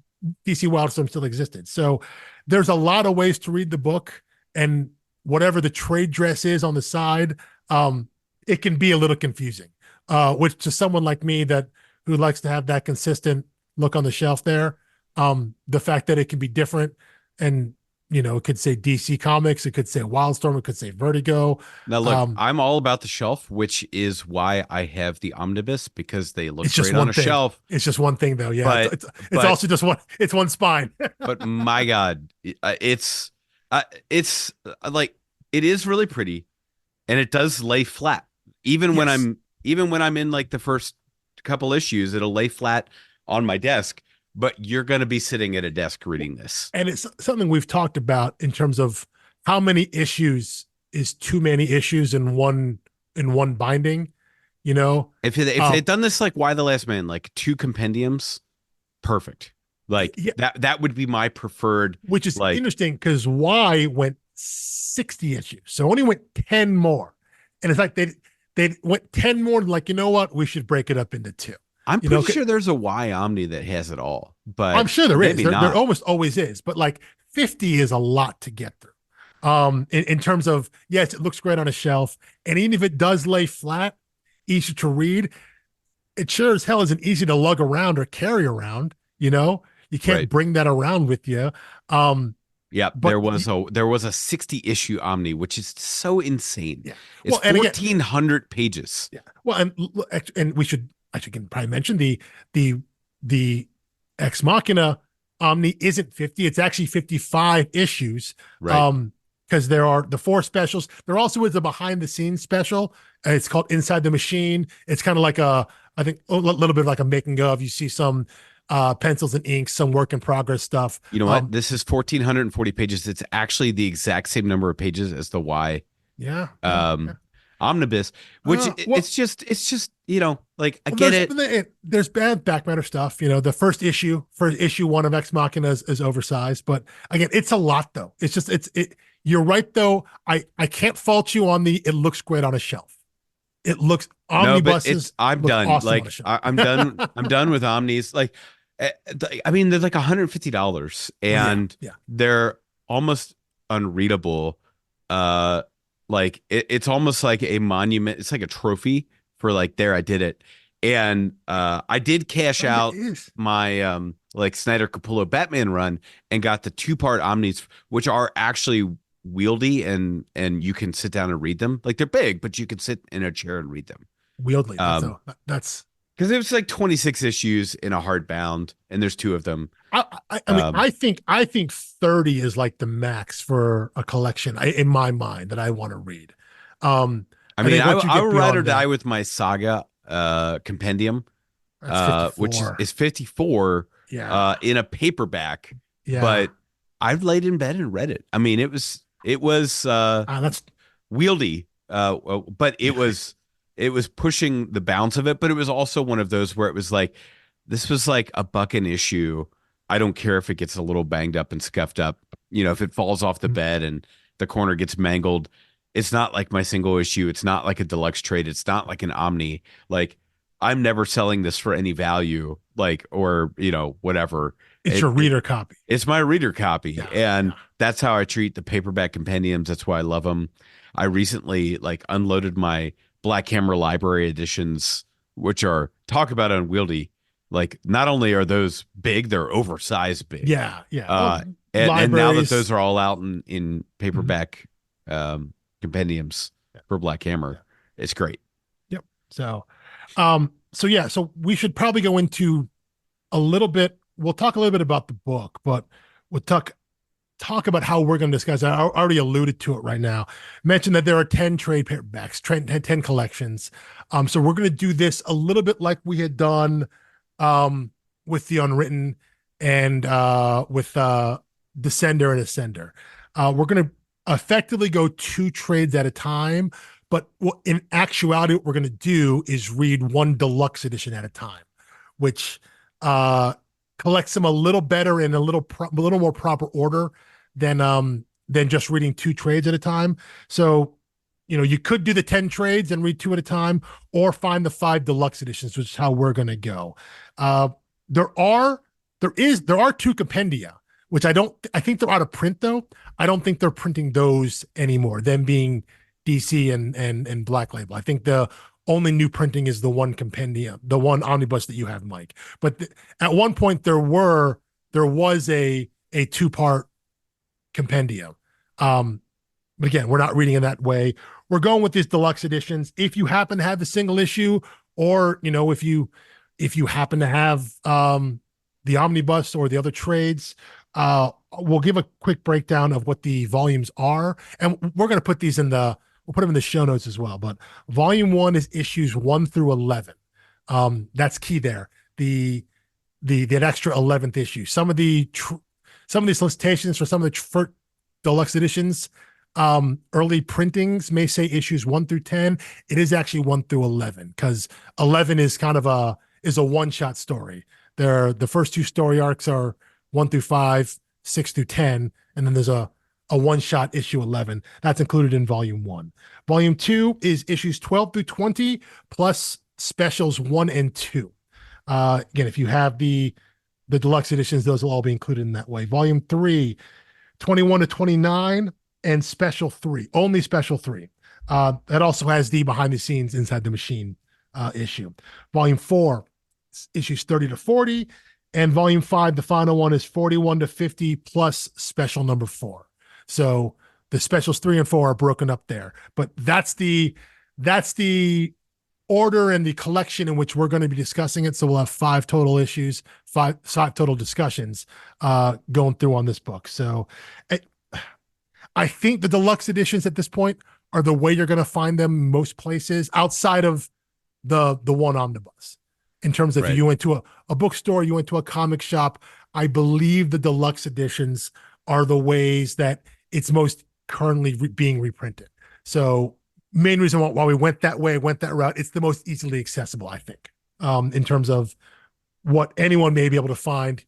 Speaker 2: DC Wildstorm still existed. So there's a lot of ways to read the book, and whatever the trade dress is on the side, um, it can be a little confusing. Which to someone like me that who likes to have that consistent look on the shelf there, the fact that it can be different, and it could say DC Comics, it could say Wildstorm, it could say Vertigo.
Speaker 1: Now, look,
Speaker 2: um
Speaker 1: I'm all about the shelf, which is why I have the omnibus because they look
Speaker 2: it's just
Speaker 1: great on
Speaker 2: one
Speaker 1: a
Speaker 2: thing.
Speaker 1: shelf.
Speaker 2: It's just one thing though. Yeah,
Speaker 1: But,
Speaker 2: it's
Speaker 1: but,
Speaker 2: also just one. It's one spine.
Speaker 1: but my God, it's like it is really pretty, and it does lay flat.
Speaker 2: Yes.
Speaker 1: Even when I'm in like the first couple issues, it'll lay flat on my desk. But you're going to be sitting at a desk reading this.
Speaker 2: And it's something we've talked about in terms of how many issues is too many issues in one binding. You know,
Speaker 1: If they'd done this like Why the Last Man, like 2 compendiums, perfect. Like
Speaker 2: yeah,
Speaker 1: that would be my preferred.
Speaker 2: which is
Speaker 1: Like,
Speaker 2: interesting because Y went 60 issues, so only went 10 more, and it's like they went 10 more. Like, you know what, we should break it up into two.
Speaker 1: I'm
Speaker 2: You know,
Speaker 1: pretty sure there's a Y Omni that has it all,
Speaker 2: I'm
Speaker 1: but
Speaker 2: sure there is.
Speaker 1: maybe
Speaker 2: There
Speaker 1: not.
Speaker 2: almost always is, but like 50 is a lot to get through. In terms of, yes, it looks great on a shelf, and even if it does lay flat, easy to read, it sure as hell isn't easy to lug around or carry around. You can't
Speaker 1: Right.
Speaker 2: bring that around with you. Um,
Speaker 1: Yep.
Speaker 2: but
Speaker 1: There was a 60 issue Omni, which is so insane.
Speaker 2: yeah,
Speaker 1: It's
Speaker 2: well, and again,
Speaker 1: 1,400 pages.
Speaker 2: yeah, well, and we should I should probably mention the Ex Machina Omni isn't 50; it's actually 55 issues.
Speaker 1: Right.
Speaker 2: Because there are the 4 specials. There also is a behind the scenes special. It's called Inside the Machine. It's kind of like I think a little bit like a making of. You see some pencils and inks, some work in progress stuff.
Speaker 1: You know what? This is 1,440 pages. It's actually the exact same number of pages as the Y
Speaker 2: Yeah, yeah, yeah.
Speaker 1: um omnibus, which
Speaker 2: Well,
Speaker 1: it's just, like I
Speaker 2: well,
Speaker 1: get it.
Speaker 2: there's bad back matter stuff. The for issue 1 of Ex Machina is oversized, but again, it's a lot though. It's just it. You're right though. I can't fault you on the it looks great on a shelf. It looks
Speaker 1: No, but
Speaker 2: omnibuses
Speaker 1: I'm
Speaker 2: look
Speaker 1: done.
Speaker 2: awesome on a
Speaker 1: Like
Speaker 2: shelf.
Speaker 1: I'm done. I'm done with omnis. Like, I mean, they're like $150,
Speaker 2: Yeah,
Speaker 1: and
Speaker 2: yeah.
Speaker 1: they're almost unreadable. Uh, like it's almost like a monument. It's like a trophy for like, there, I did it. And I did cash
Speaker 2: Kind of
Speaker 1: out
Speaker 2: is.
Speaker 1: my like Snyder Capullo Batman run and got the 2-part omnis, which are actually wieldy, and you can sit down and read them. Like, they're big, but you can sit in a chair and read them.
Speaker 2: Wieldly.
Speaker 1: Um,
Speaker 2: That's
Speaker 1: because it was like 26 issues in a hardbound, and there's 2 of them.
Speaker 2: I mean,
Speaker 1: Um,
Speaker 2: I think 30 is like the max for a collection, in my mind, that I want to read.
Speaker 1: I
Speaker 2: I
Speaker 1: mean,
Speaker 2: think once you
Speaker 1: I
Speaker 2: get
Speaker 1: would ride or
Speaker 2: beyond
Speaker 1: die
Speaker 2: that,
Speaker 1: with my Saga compendium,
Speaker 2: that's
Speaker 1: which
Speaker 2: 54.
Speaker 1: is 54
Speaker 2: Yeah.
Speaker 1: in a paperback,
Speaker 2: Yeah.
Speaker 1: but I've laid in bed and read it. I mean, it was
Speaker 2: That's
Speaker 1: wieldy, but it was pushing the bounds of it, but it was also one of those where it was like, this was like a buck an issue. I don't care if it gets a little banged up and scuffed up. If it falls off the bed and the corner gets mangled, it's not like my single issue. It's not like a deluxe trade. It's not like an Omni. Like, I'm never selling this for any value, like, or whatever.
Speaker 2: it's your reader copy.
Speaker 1: It's my reader copy,
Speaker 2: Yeah.
Speaker 1: and
Speaker 2: Yeah.
Speaker 1: that's how I treat the paperback compendiums. That's why I love them. I recently like unloaded my Black Hammer library editions, which are, talk about unwieldy. Like, not only are those big, they're oversized big.
Speaker 2: Yeah. Yeah.
Speaker 1: Uh, and now that those
Speaker 2: Libraries.
Speaker 1: are all out in
Speaker 2: Mhm.
Speaker 1: paperback compendiums for Black Hammer, it's great.
Speaker 2: Yep. So yeah, so we should probably go into a little bit. We'll talk a little bit about the book, but we'll talk about how we're going to discuss it. I already alluded to it right now. Mentioned that there are 10 trade paperbacks, 10 collections. So we're going to do this a little bit like we had done with the Unwritten and with Descender and Ascender. We're going to effectively go 2 trades at a time, But in actuality, what we're going to do is read one deluxe edition at a time, which uh, collects them a little better in a little more proper order than just reading two trades at a time. So, you could do the 10 trades and read two at a time, or find the five deluxe editions, which is how we're going to go. Uh, there are there are two compendia, which I think they're out of print though. I don't think they're printing those anymore. Them being DC and Black Label. I think the only new printing is the one compendium, the one omnibus that you have, Mike. But at one point there was a two-part compendium. But again, we're not reading in that way. We're going with these deluxe editions. If you happen to have the single issue, or if you happen to have the omnibus or the other trades, we'll give a quick breakdown of what the volumes are, and we're going to put these we'll put them in the show notes as well. But volume 1 is issues 1 through 11. That's key there. That extra 11th issue. Some of the solicitations for some of the deluxe editions, early printings may say issues 1 through 10. It is actually 1 through 11, because 11 is kind of a one-shot story. The first two story arcs are 1 through 5, 6 through 10, and then there's a one-shot issue 11 that's included in volume 1. Volume 2 is issues 12 through 20 plus specials 1 and 2. Again, if you have the deluxe editions, those will all be included in that way. Volume 3, 21 to 29, and special 3, only special 3. That also has the behind the scenes Inside the Machine issue. Volume 4, issues 30 to 40, and volume 5, the final one, is 41 to 50 plus special number 4. So the specials 3 and 4 are broken up there, but that's the order and the collection in which we're going to be discussing it. So we'll have 5 total issues, five total discussions going through on this book. So I think the deluxe editions at this point are the way you're going to find them most places outside of the one omnibus. In terms of,
Speaker 1: Right.
Speaker 2: if you went to a bookstore, you went to a comic shop, I believe the deluxe editions are the ways that it's most currently being reprinted. So main reason why we went that route, it's the most easily accessible, I think, in terms of what anyone may be able to find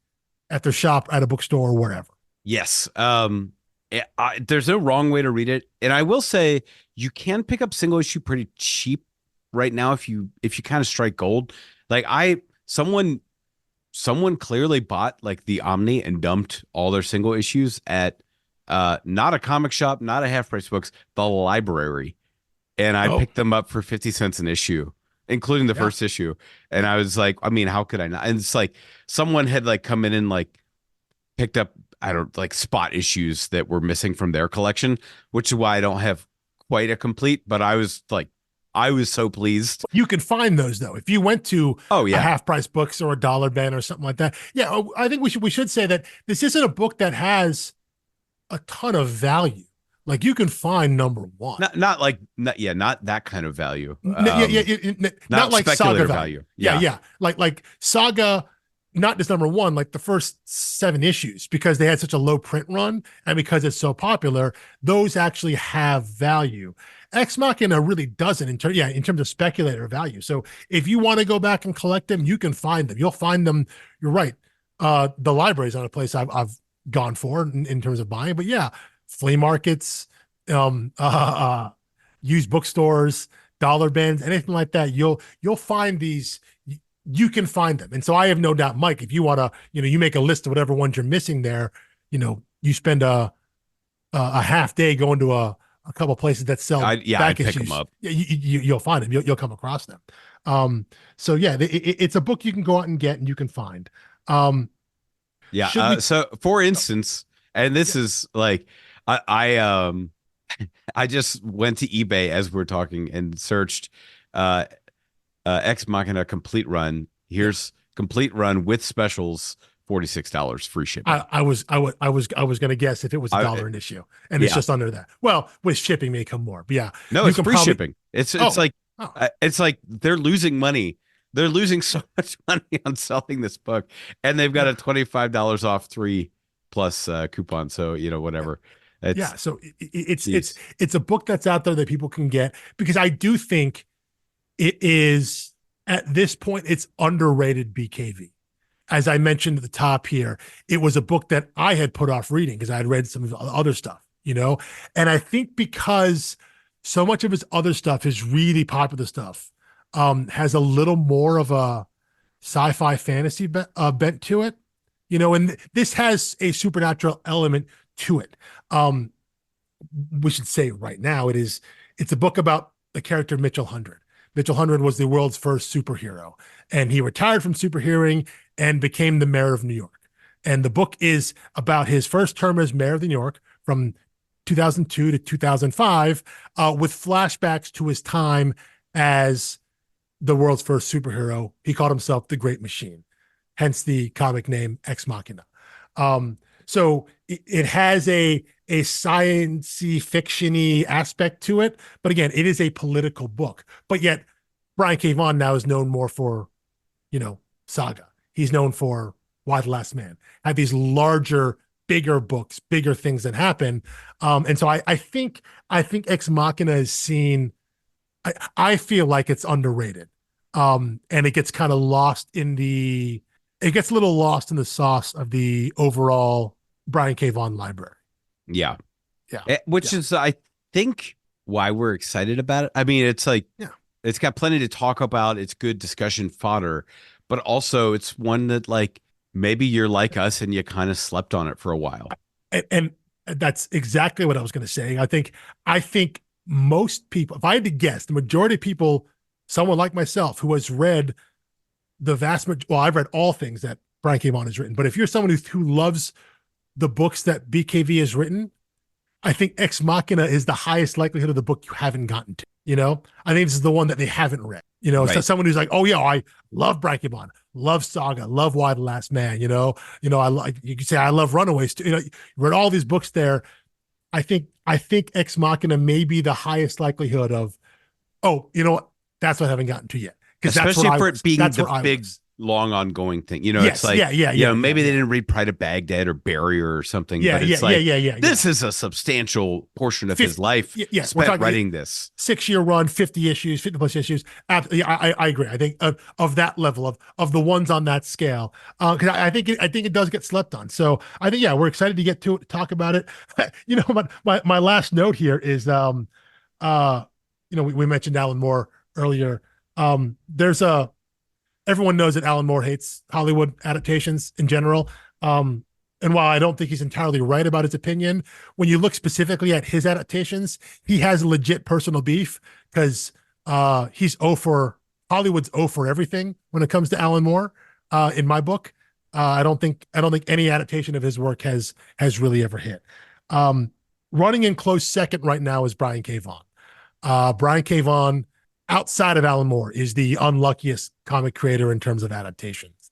Speaker 2: at their shop, at a bookstore, or wherever.
Speaker 1: Yes. There's no wrong way to read it. And I will say you can pick up single issue pretty cheap right now if you kind of strike gold. Like someone clearly bought like the Omni and dumped all their single issues at not a comic shop, not a half price books, the library. And I picked them up for 50 cents an issue, including the first issue. And I was like, I mean, how could I not? And it's like someone had like come in and like picked up, like spot issues that were missing from their collection, which is why I don't have quite a complete, but I was so pleased.
Speaker 2: You can find those though. If you went to a half price books or a dollar bin or something like that. Yeah. I think we should say that this isn't a book that has a ton of value. Like, you can find number 1.
Speaker 1: Not that kind of value.
Speaker 2: Not like Saga value. Yeah. Like Saga, not just number 1, like the first 7 issues, because they had such a low print run and because it's so popular, those actually have value. Ex Machina really doesn't in terms of speculator value. So if you want to go back and collect them, you can find them. You'll find them. You're right. The library is not a place I've gone for in terms of buying, but yeah, flea markets, used bookstores, dollar bins, anything like that. You'll find these. You can find them. And so I have no doubt, Mike, if you want to, you make a list of whatever ones you're missing there, you spend a half day going to a couple places that sell
Speaker 1: I pick them up.
Speaker 2: You'll find them. You'll come across them. So yeah, it's a book you can go out and get and you can find.
Speaker 1: So for instance, and this is like, I just went to eBay as we're talking and searched, Ex Machina complete run. Here's complete run with specials, $46 free shipping.
Speaker 2: I was going to guess if it was $1 an issue, and it's just under that. Well, with shipping may come more, but yeah.
Speaker 1: No, it's free shipping. It's like they're losing money. They're losing so much money on selling this book, and they've got a $25 off 3 plus coupon. So whatever.
Speaker 2: Yeah,
Speaker 1: It's
Speaker 2: so it's it's
Speaker 1: jeez.
Speaker 2: it's a book that's out there that people can get, because I do think it is, at this point, it's underrated BKV. As I mentioned at the top here, it was a book that I had put off reading because I had read some of the other stuff, and I think because so much of his other stuff, his really popular stuff, has a little more of a sci-fi fantasy bent to it, and this has a supernatural element to it. Um, we should say right now, it's a book about the character Mitchell Hundred. Mitchell Hundred was the world's first superhero, and he retired from superheroing and became the mayor of New York. And the book is about his first term as mayor of New York from 2002 to 2005, with flashbacks to his time as the world's first superhero. He called himself the Great Machine, hence the comic name Ex Machina. So it has a science-y, fiction-y aspect to it, but again, it is a political book. But yet, Brian K. Vaughan now is known more for, Saga. He's known for Why the Last Man. Have these larger, bigger books, bigger things that happen, and so I think Ex Machina is seen. I feel like it's underrated, and it gets kind of lost in the. It gets a little lost in the sauce of the overall Brian K. Vaughan library.
Speaker 1: Yeah.
Speaker 2: Yeah.
Speaker 1: Which
Speaker 2: Yeah.
Speaker 1: is, I think, why we're excited about it. I mean, it's like,
Speaker 2: Yeah.
Speaker 1: it's got plenty to talk about. It's good discussion fodder, but also it's one that, like, maybe you're like us and you kind of slept on it for a while.
Speaker 2: And that's exactly what I was going to say. I think most people, if I had to guess, the majority of people, someone like myself who has read I've read all things that Brian K. Vaughan has written, but if you're someone who loves the books that BKV has written, I think Ex Machina is the highest likelihood of the book you haven't gotten to. I think this is the one that they haven't read. So
Speaker 1: Right.
Speaker 2: someone who's like, oh yeah, I love Brian K. Vaughan, love Saga, love Why the Last Man. I like, you could say I love Runaways too. You read all these books there. I think Ex Machina may be the highest likelihood of, oh, you know what? That's what I haven't gotten to yet, because
Speaker 1: Especially for it being
Speaker 2: that's
Speaker 1: the
Speaker 2: where I
Speaker 1: big,
Speaker 2: was.
Speaker 1: long ongoing thing. It's
Speaker 2: Yes,
Speaker 1: like,
Speaker 2: yeah,
Speaker 1: maybe they
Speaker 2: yeah,
Speaker 1: didn't read Pride of Baghdad or Barrier or something,
Speaker 2: yeah,
Speaker 1: but
Speaker 2: yeah,
Speaker 1: it's
Speaker 2: yeah,
Speaker 1: like,
Speaker 2: yeah, yeah, yeah.
Speaker 1: this is a substantial portion of his
Speaker 2: Fifth,
Speaker 1: life
Speaker 2: yeah, we're
Speaker 1: spent
Speaker 2: talking
Speaker 1: writing this.
Speaker 2: 6-year run, 50 issues, 50 plus issues. Yeah, I agree. I think of that level of the ones on that scale, because I think it does get slept on. So I think, yeah, we're excited to get to it, to talk about it. My last note here is, uh, we mentioned Alan Moore earlier. There's a Everyone knows that Alan Moore hates Hollywood adaptations in general. Um, and while I don't think he's entirely right about his opinion, when you look specifically at his adaptations, he has a legit personal beef, because he's for Hollywood's for everything when it comes to Alan Moore. In my book, I don't think any adaptation of his work has really ever hit. Um, Running in close second right now is Brian K. Vaughan. Brian K. Vaughan, outside of Alan Moore, is the unluckiest comic creator in terms of adaptations.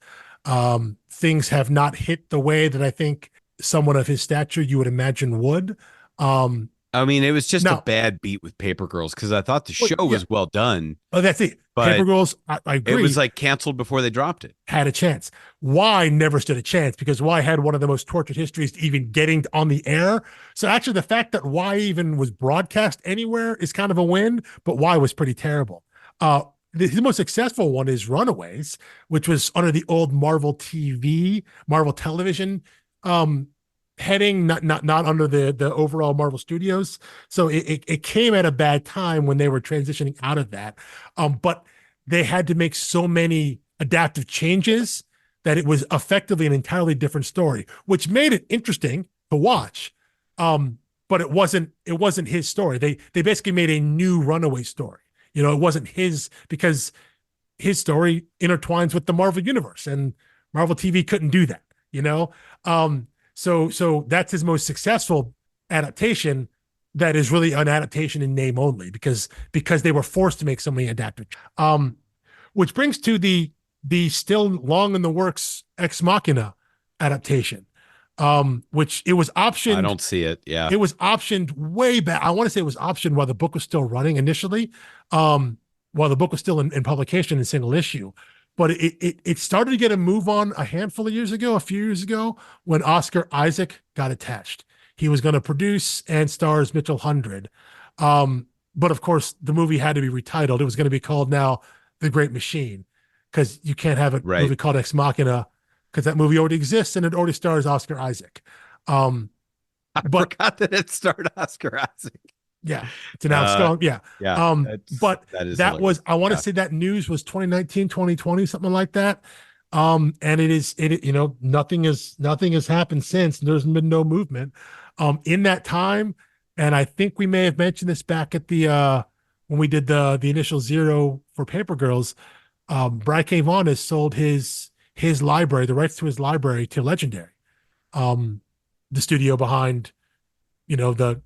Speaker 2: Things have not hit the way that I think someone of his stature you would imagine would. Um,
Speaker 1: I mean, it was just a
Speaker 2: Now,
Speaker 1: bad beat with Paper Girls because I thought the
Speaker 2: well,
Speaker 1: show
Speaker 2: yeah,
Speaker 1: was well done,
Speaker 2: oh, that's it. Paper
Speaker 1: but
Speaker 2: Girls, I
Speaker 1: it was
Speaker 2: agree,
Speaker 1: like canceled before they dropped it.
Speaker 2: had a chance. Y never stood a chance, because Y had one of the most tortured histories to even getting on the air. So actually, the fact that Y even was broadcast anywhere is kind of a win, but Y was pretty terrible. Uh, the most successful one is Runaways, which was under the old Marvel Television um, heading, not under the overall Marvel Studios. So it came at a bad time when they were transitioning out of that. But they had to make so many adaptive changes that it was effectively an entirely different story, which made it interesting to watch. But it wasn't his story. They basically made a new Runaway story. It wasn't his, because his story intertwines with the Marvel universe, and Marvel TV couldn't do that. So that's his most successful adaptation. That is really an adaptation in name only, because they were forced to make so many adaptive. Which brings to the still long in the works Ex Machina adaptation, which it was
Speaker 1: I
Speaker 2: optioned.
Speaker 1: don't see it. Yeah.
Speaker 2: It was optioned way back. I want to say it was optioned while the book was still running initially, while the book was still in publication in single issue. But it started to get a move on a few years ago, when Oscar Isaac got attached. He was going to produce and stars Mitchell Hundred. But of course, the movie had to be retitled. It was going to be called now The Great Machine, because you can't have a
Speaker 1: Right.
Speaker 2: movie called Ex Machina because that movie already exists and it already stars Oscar Isaac. Um,
Speaker 1: I
Speaker 2: but
Speaker 1: forgot that it starred Oscar Isaac.
Speaker 2: yeah, it's announced. Yeah.
Speaker 1: Yeah,
Speaker 2: But
Speaker 1: that is
Speaker 2: that
Speaker 1: hilarious.
Speaker 2: was, I want to
Speaker 1: Yeah.
Speaker 2: say that news was 2019, 2020, something like that. And nothing has happened since. There's been no movement. In that time, and I think we may have mentioned this back at the when we did the initial zero for Paper Girls. Brian K. Vaughan has sold his library, the rights to his library, to Legendary, um, the studio behind the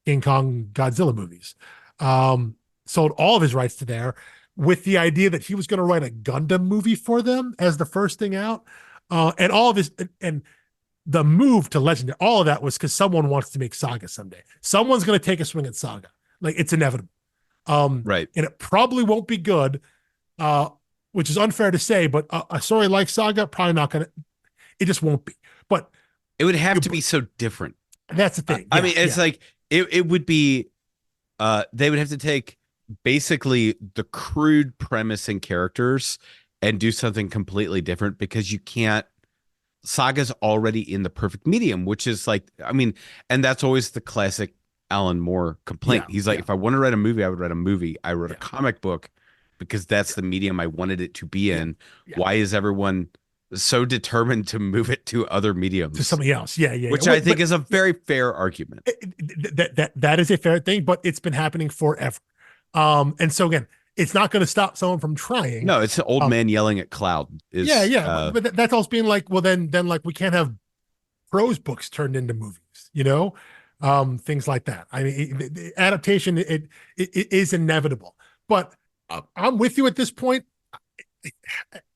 Speaker 2: King Kong Godzilla movies. Sold all of his rights to there with the idea that he was going to write a Gundam movie for them as the first thing out. And all of his and the move to Legendary, all of that was because someone wants to make Saga someday. Someone's going to take a swing at Saga. Like, it's inevitable.
Speaker 1: Right.
Speaker 2: And it probably won't be good, which is unfair to say, but a story like Saga, probably not going to, it just won't be. But
Speaker 1: It would have to be so different.
Speaker 2: that's the thing.
Speaker 1: I
Speaker 2: Yeah,
Speaker 1: mean, it's
Speaker 2: yeah.
Speaker 1: like it would be they would have to take basically the crude premise and characters and do something completely different, because you can't. Saga's already in the perfect medium, which is like, I mean, and that's always the classic Alan Moore complaint.
Speaker 2: Yeah,
Speaker 1: He's like,
Speaker 2: yeah,
Speaker 1: if I want to write a movie, I would write a movie. I wrote a
Speaker 2: yeah,
Speaker 1: comic book because that's the medium I wanted it to be
Speaker 2: yeah,
Speaker 1: in.
Speaker 2: yeah.
Speaker 1: Why is everyone so determined to move it to other
Speaker 2: To
Speaker 1: mediums?
Speaker 2: something else. Yeah, yeah, yeah.
Speaker 1: Which I think
Speaker 2: But
Speaker 1: is a very fair argument.
Speaker 2: that is a fair thing, but it's been happening forever. And so again, it's not going to stop someone from trying.
Speaker 1: No, it's an old
Speaker 2: Um,
Speaker 1: man yelling at cloud
Speaker 2: yeah,
Speaker 1: is
Speaker 2: yeah, but that's also being like, well, then like we can't have prose books turned into movies, things like that. I mean, the adaptation it is inevitable, but I'm with you at this point.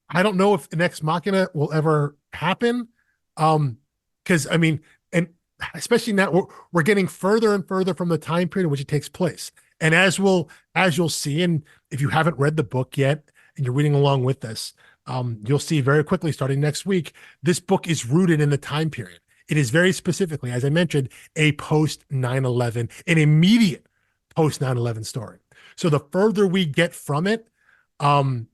Speaker 2: I don't know if an Ex Machina will ever happen. Because I mean, and especially now we're getting further and further from the time period in which it takes place. And as you'll see, and if you haven't read the book yet and you're reading along with us, you'll see very quickly, starting next week, this book is rooted in the time period. It is very specifically, as I mentioned, a post 9/11, an immediate post 9/11 story. So the further we get from it, um,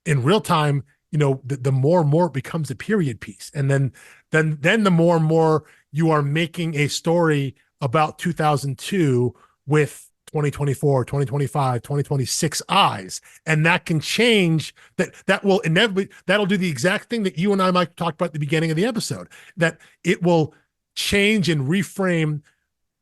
Speaker 2: in real time, the more and more it becomes a period piece, and then the more and more you are making a story about 2002 with 2024, 2025, 2026 eyes, and that can change. That will inevitably, that'll do the exact thing that you and I might talk about at the beginning of the episode, that it will change and reframe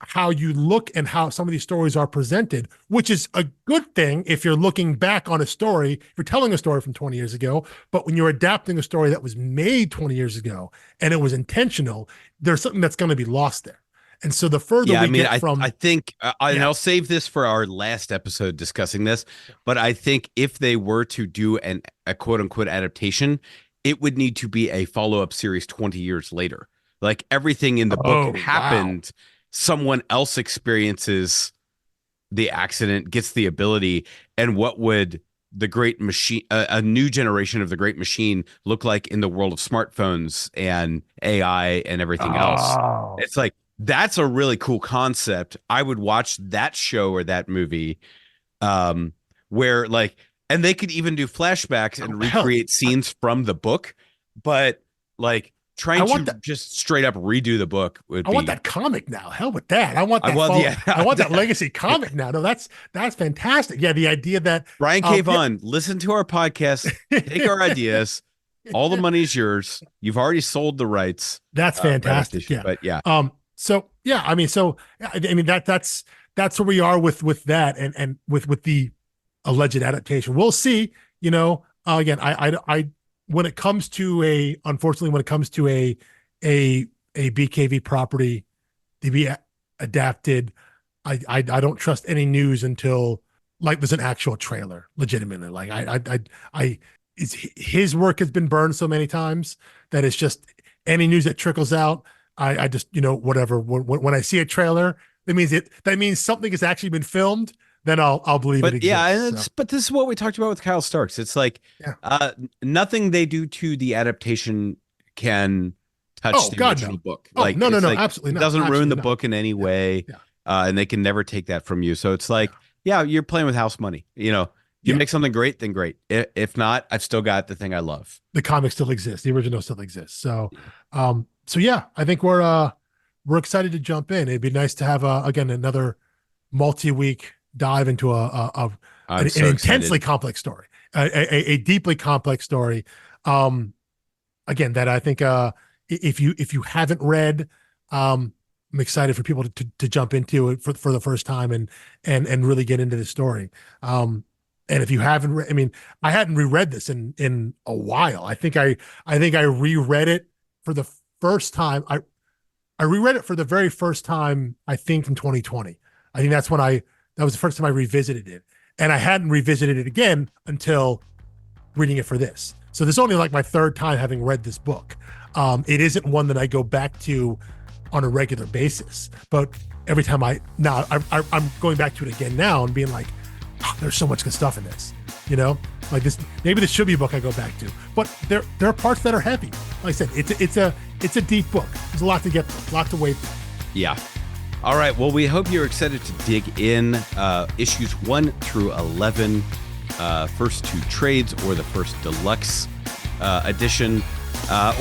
Speaker 2: how you look and how some of these stories are presented, which is a good thing if you're looking back on a story, if you're telling a story from 20 years ago. But when you're adapting a story that was made 20 years ago and it was intentional, there's something that's going to be lost there. And so the further
Speaker 1: Yeah, I
Speaker 2: we
Speaker 1: mean,
Speaker 2: get
Speaker 1: I
Speaker 2: from,
Speaker 1: think, and
Speaker 2: yeah,
Speaker 1: I'll save this for our last episode discussing this, but I think if they were to do a quote unquote adaptation, it would need to be a follow up series 20 years later. Like, everything in the book
Speaker 2: oh, wow.
Speaker 1: happened, someone else experiences the accident, gets the ability, and what would the great machine, a new generation of the great machine, look like in the world of smartphones and AI and everything else?
Speaker 2: Oh,
Speaker 1: It's like, that's a really cool concept. I would watch that show or that movie, um, where like, and they could even do flashbacks and
Speaker 2: hell,
Speaker 1: recreate scenes from the book, but like
Speaker 2: I
Speaker 1: trying
Speaker 2: want
Speaker 1: to
Speaker 2: that.
Speaker 1: just straight up redo the book would
Speaker 2: I want
Speaker 1: be,
Speaker 2: that comic now. Hell with that. I want
Speaker 1: I
Speaker 2: that
Speaker 1: well,
Speaker 2: follow.
Speaker 1: yeah.
Speaker 2: I want that legacy comic now. No, that's fantastic. Yeah, the idea that,
Speaker 1: Brian K.
Speaker 2: yeah,
Speaker 1: Vaughan, listen to our podcast, take our ideas. All the money's yours. You've already sold the rights
Speaker 2: that's
Speaker 1: for
Speaker 2: fantastic.
Speaker 1: adaptation,
Speaker 2: Yeah.
Speaker 1: but yeah,
Speaker 2: So yeah, I mean, that's where we are with that, and with the alleged adaptation. We'll see. Again, I when it comes to unfortunately, when it comes to a BKV property to be adapted, I don't trust any news until like there's an actual trailer, legitimately. Like I his work has been burned so many times that it's just any news that trickles out. I just, whatever. When I see a trailer, that means something has actually been filmed. Then I'll believe it
Speaker 1: but yeah,
Speaker 2: exists.
Speaker 1: and
Speaker 2: So
Speaker 1: but this is what we talked about with Kyle Starks. It's like
Speaker 2: yeah,
Speaker 1: nothing they do to the adaptation can touch
Speaker 2: Oh
Speaker 1: the
Speaker 2: God,
Speaker 1: original
Speaker 2: no.
Speaker 1: book.
Speaker 2: Oh
Speaker 1: Like
Speaker 2: no, no,
Speaker 1: it's
Speaker 2: no,
Speaker 1: like
Speaker 2: absolutely
Speaker 1: it
Speaker 2: not.
Speaker 1: doesn't ruin
Speaker 2: Absolutely
Speaker 1: the
Speaker 2: not.
Speaker 1: book in any way,
Speaker 2: Yeah,
Speaker 1: and they can never take that from you. So it's like, yeah, you're playing with house money. You know, you
Speaker 2: yeah.
Speaker 1: make something great, then great. If not, I've still got the thing I love.
Speaker 2: The comic still exists. The original still exists. So yeah, I think we're excited to jump in. It'd be nice to have again another multi-week dive into
Speaker 1: I'm
Speaker 2: an
Speaker 1: so
Speaker 2: intensely
Speaker 1: excited.
Speaker 2: complex story, a deeply complex story. Um, Again, that I think if you haven't read, I'm excited for people to jump into it for the first time and really get into the story. And if you haven't I mean, I hadn't reread this in a while. I think I reread it for the first time. I reread it for the very first time, I think in 2020. I think that was the first time I revisited it. And I hadn't revisited it again until reading it for this. So this is only like my third time having read this book. It isn't one that I go back to on a regular basis, but every time I'm going back to it again now and being like, oh, there's so much good stuff in this, like this. Maybe this should be a book I go back to, but there are parts that are heavy. Like I said, it's a deep book. There's a lot to get through, a lot to wade through.
Speaker 1: Yeah. All right. Well, we hope you're excited to dig in issues 1 through 11, first 2 trades, or the first deluxe edition,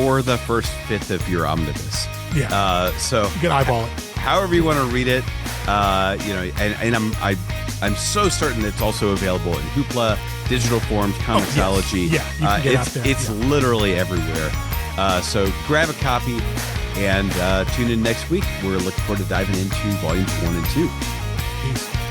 Speaker 1: or the first 5th of your omnibus.
Speaker 2: Yeah.
Speaker 1: So
Speaker 2: you can eyeball it.
Speaker 1: However you want to read it, and I'm so certain it's also available in Hoopla, digital forms, Comixology.
Speaker 2: Yes. Yeah, you can get out there.
Speaker 1: It's literally everywhere. So grab a copy and tune in next week. We're looking forward to diving into volumes 1 and 2.
Speaker 2: Peace.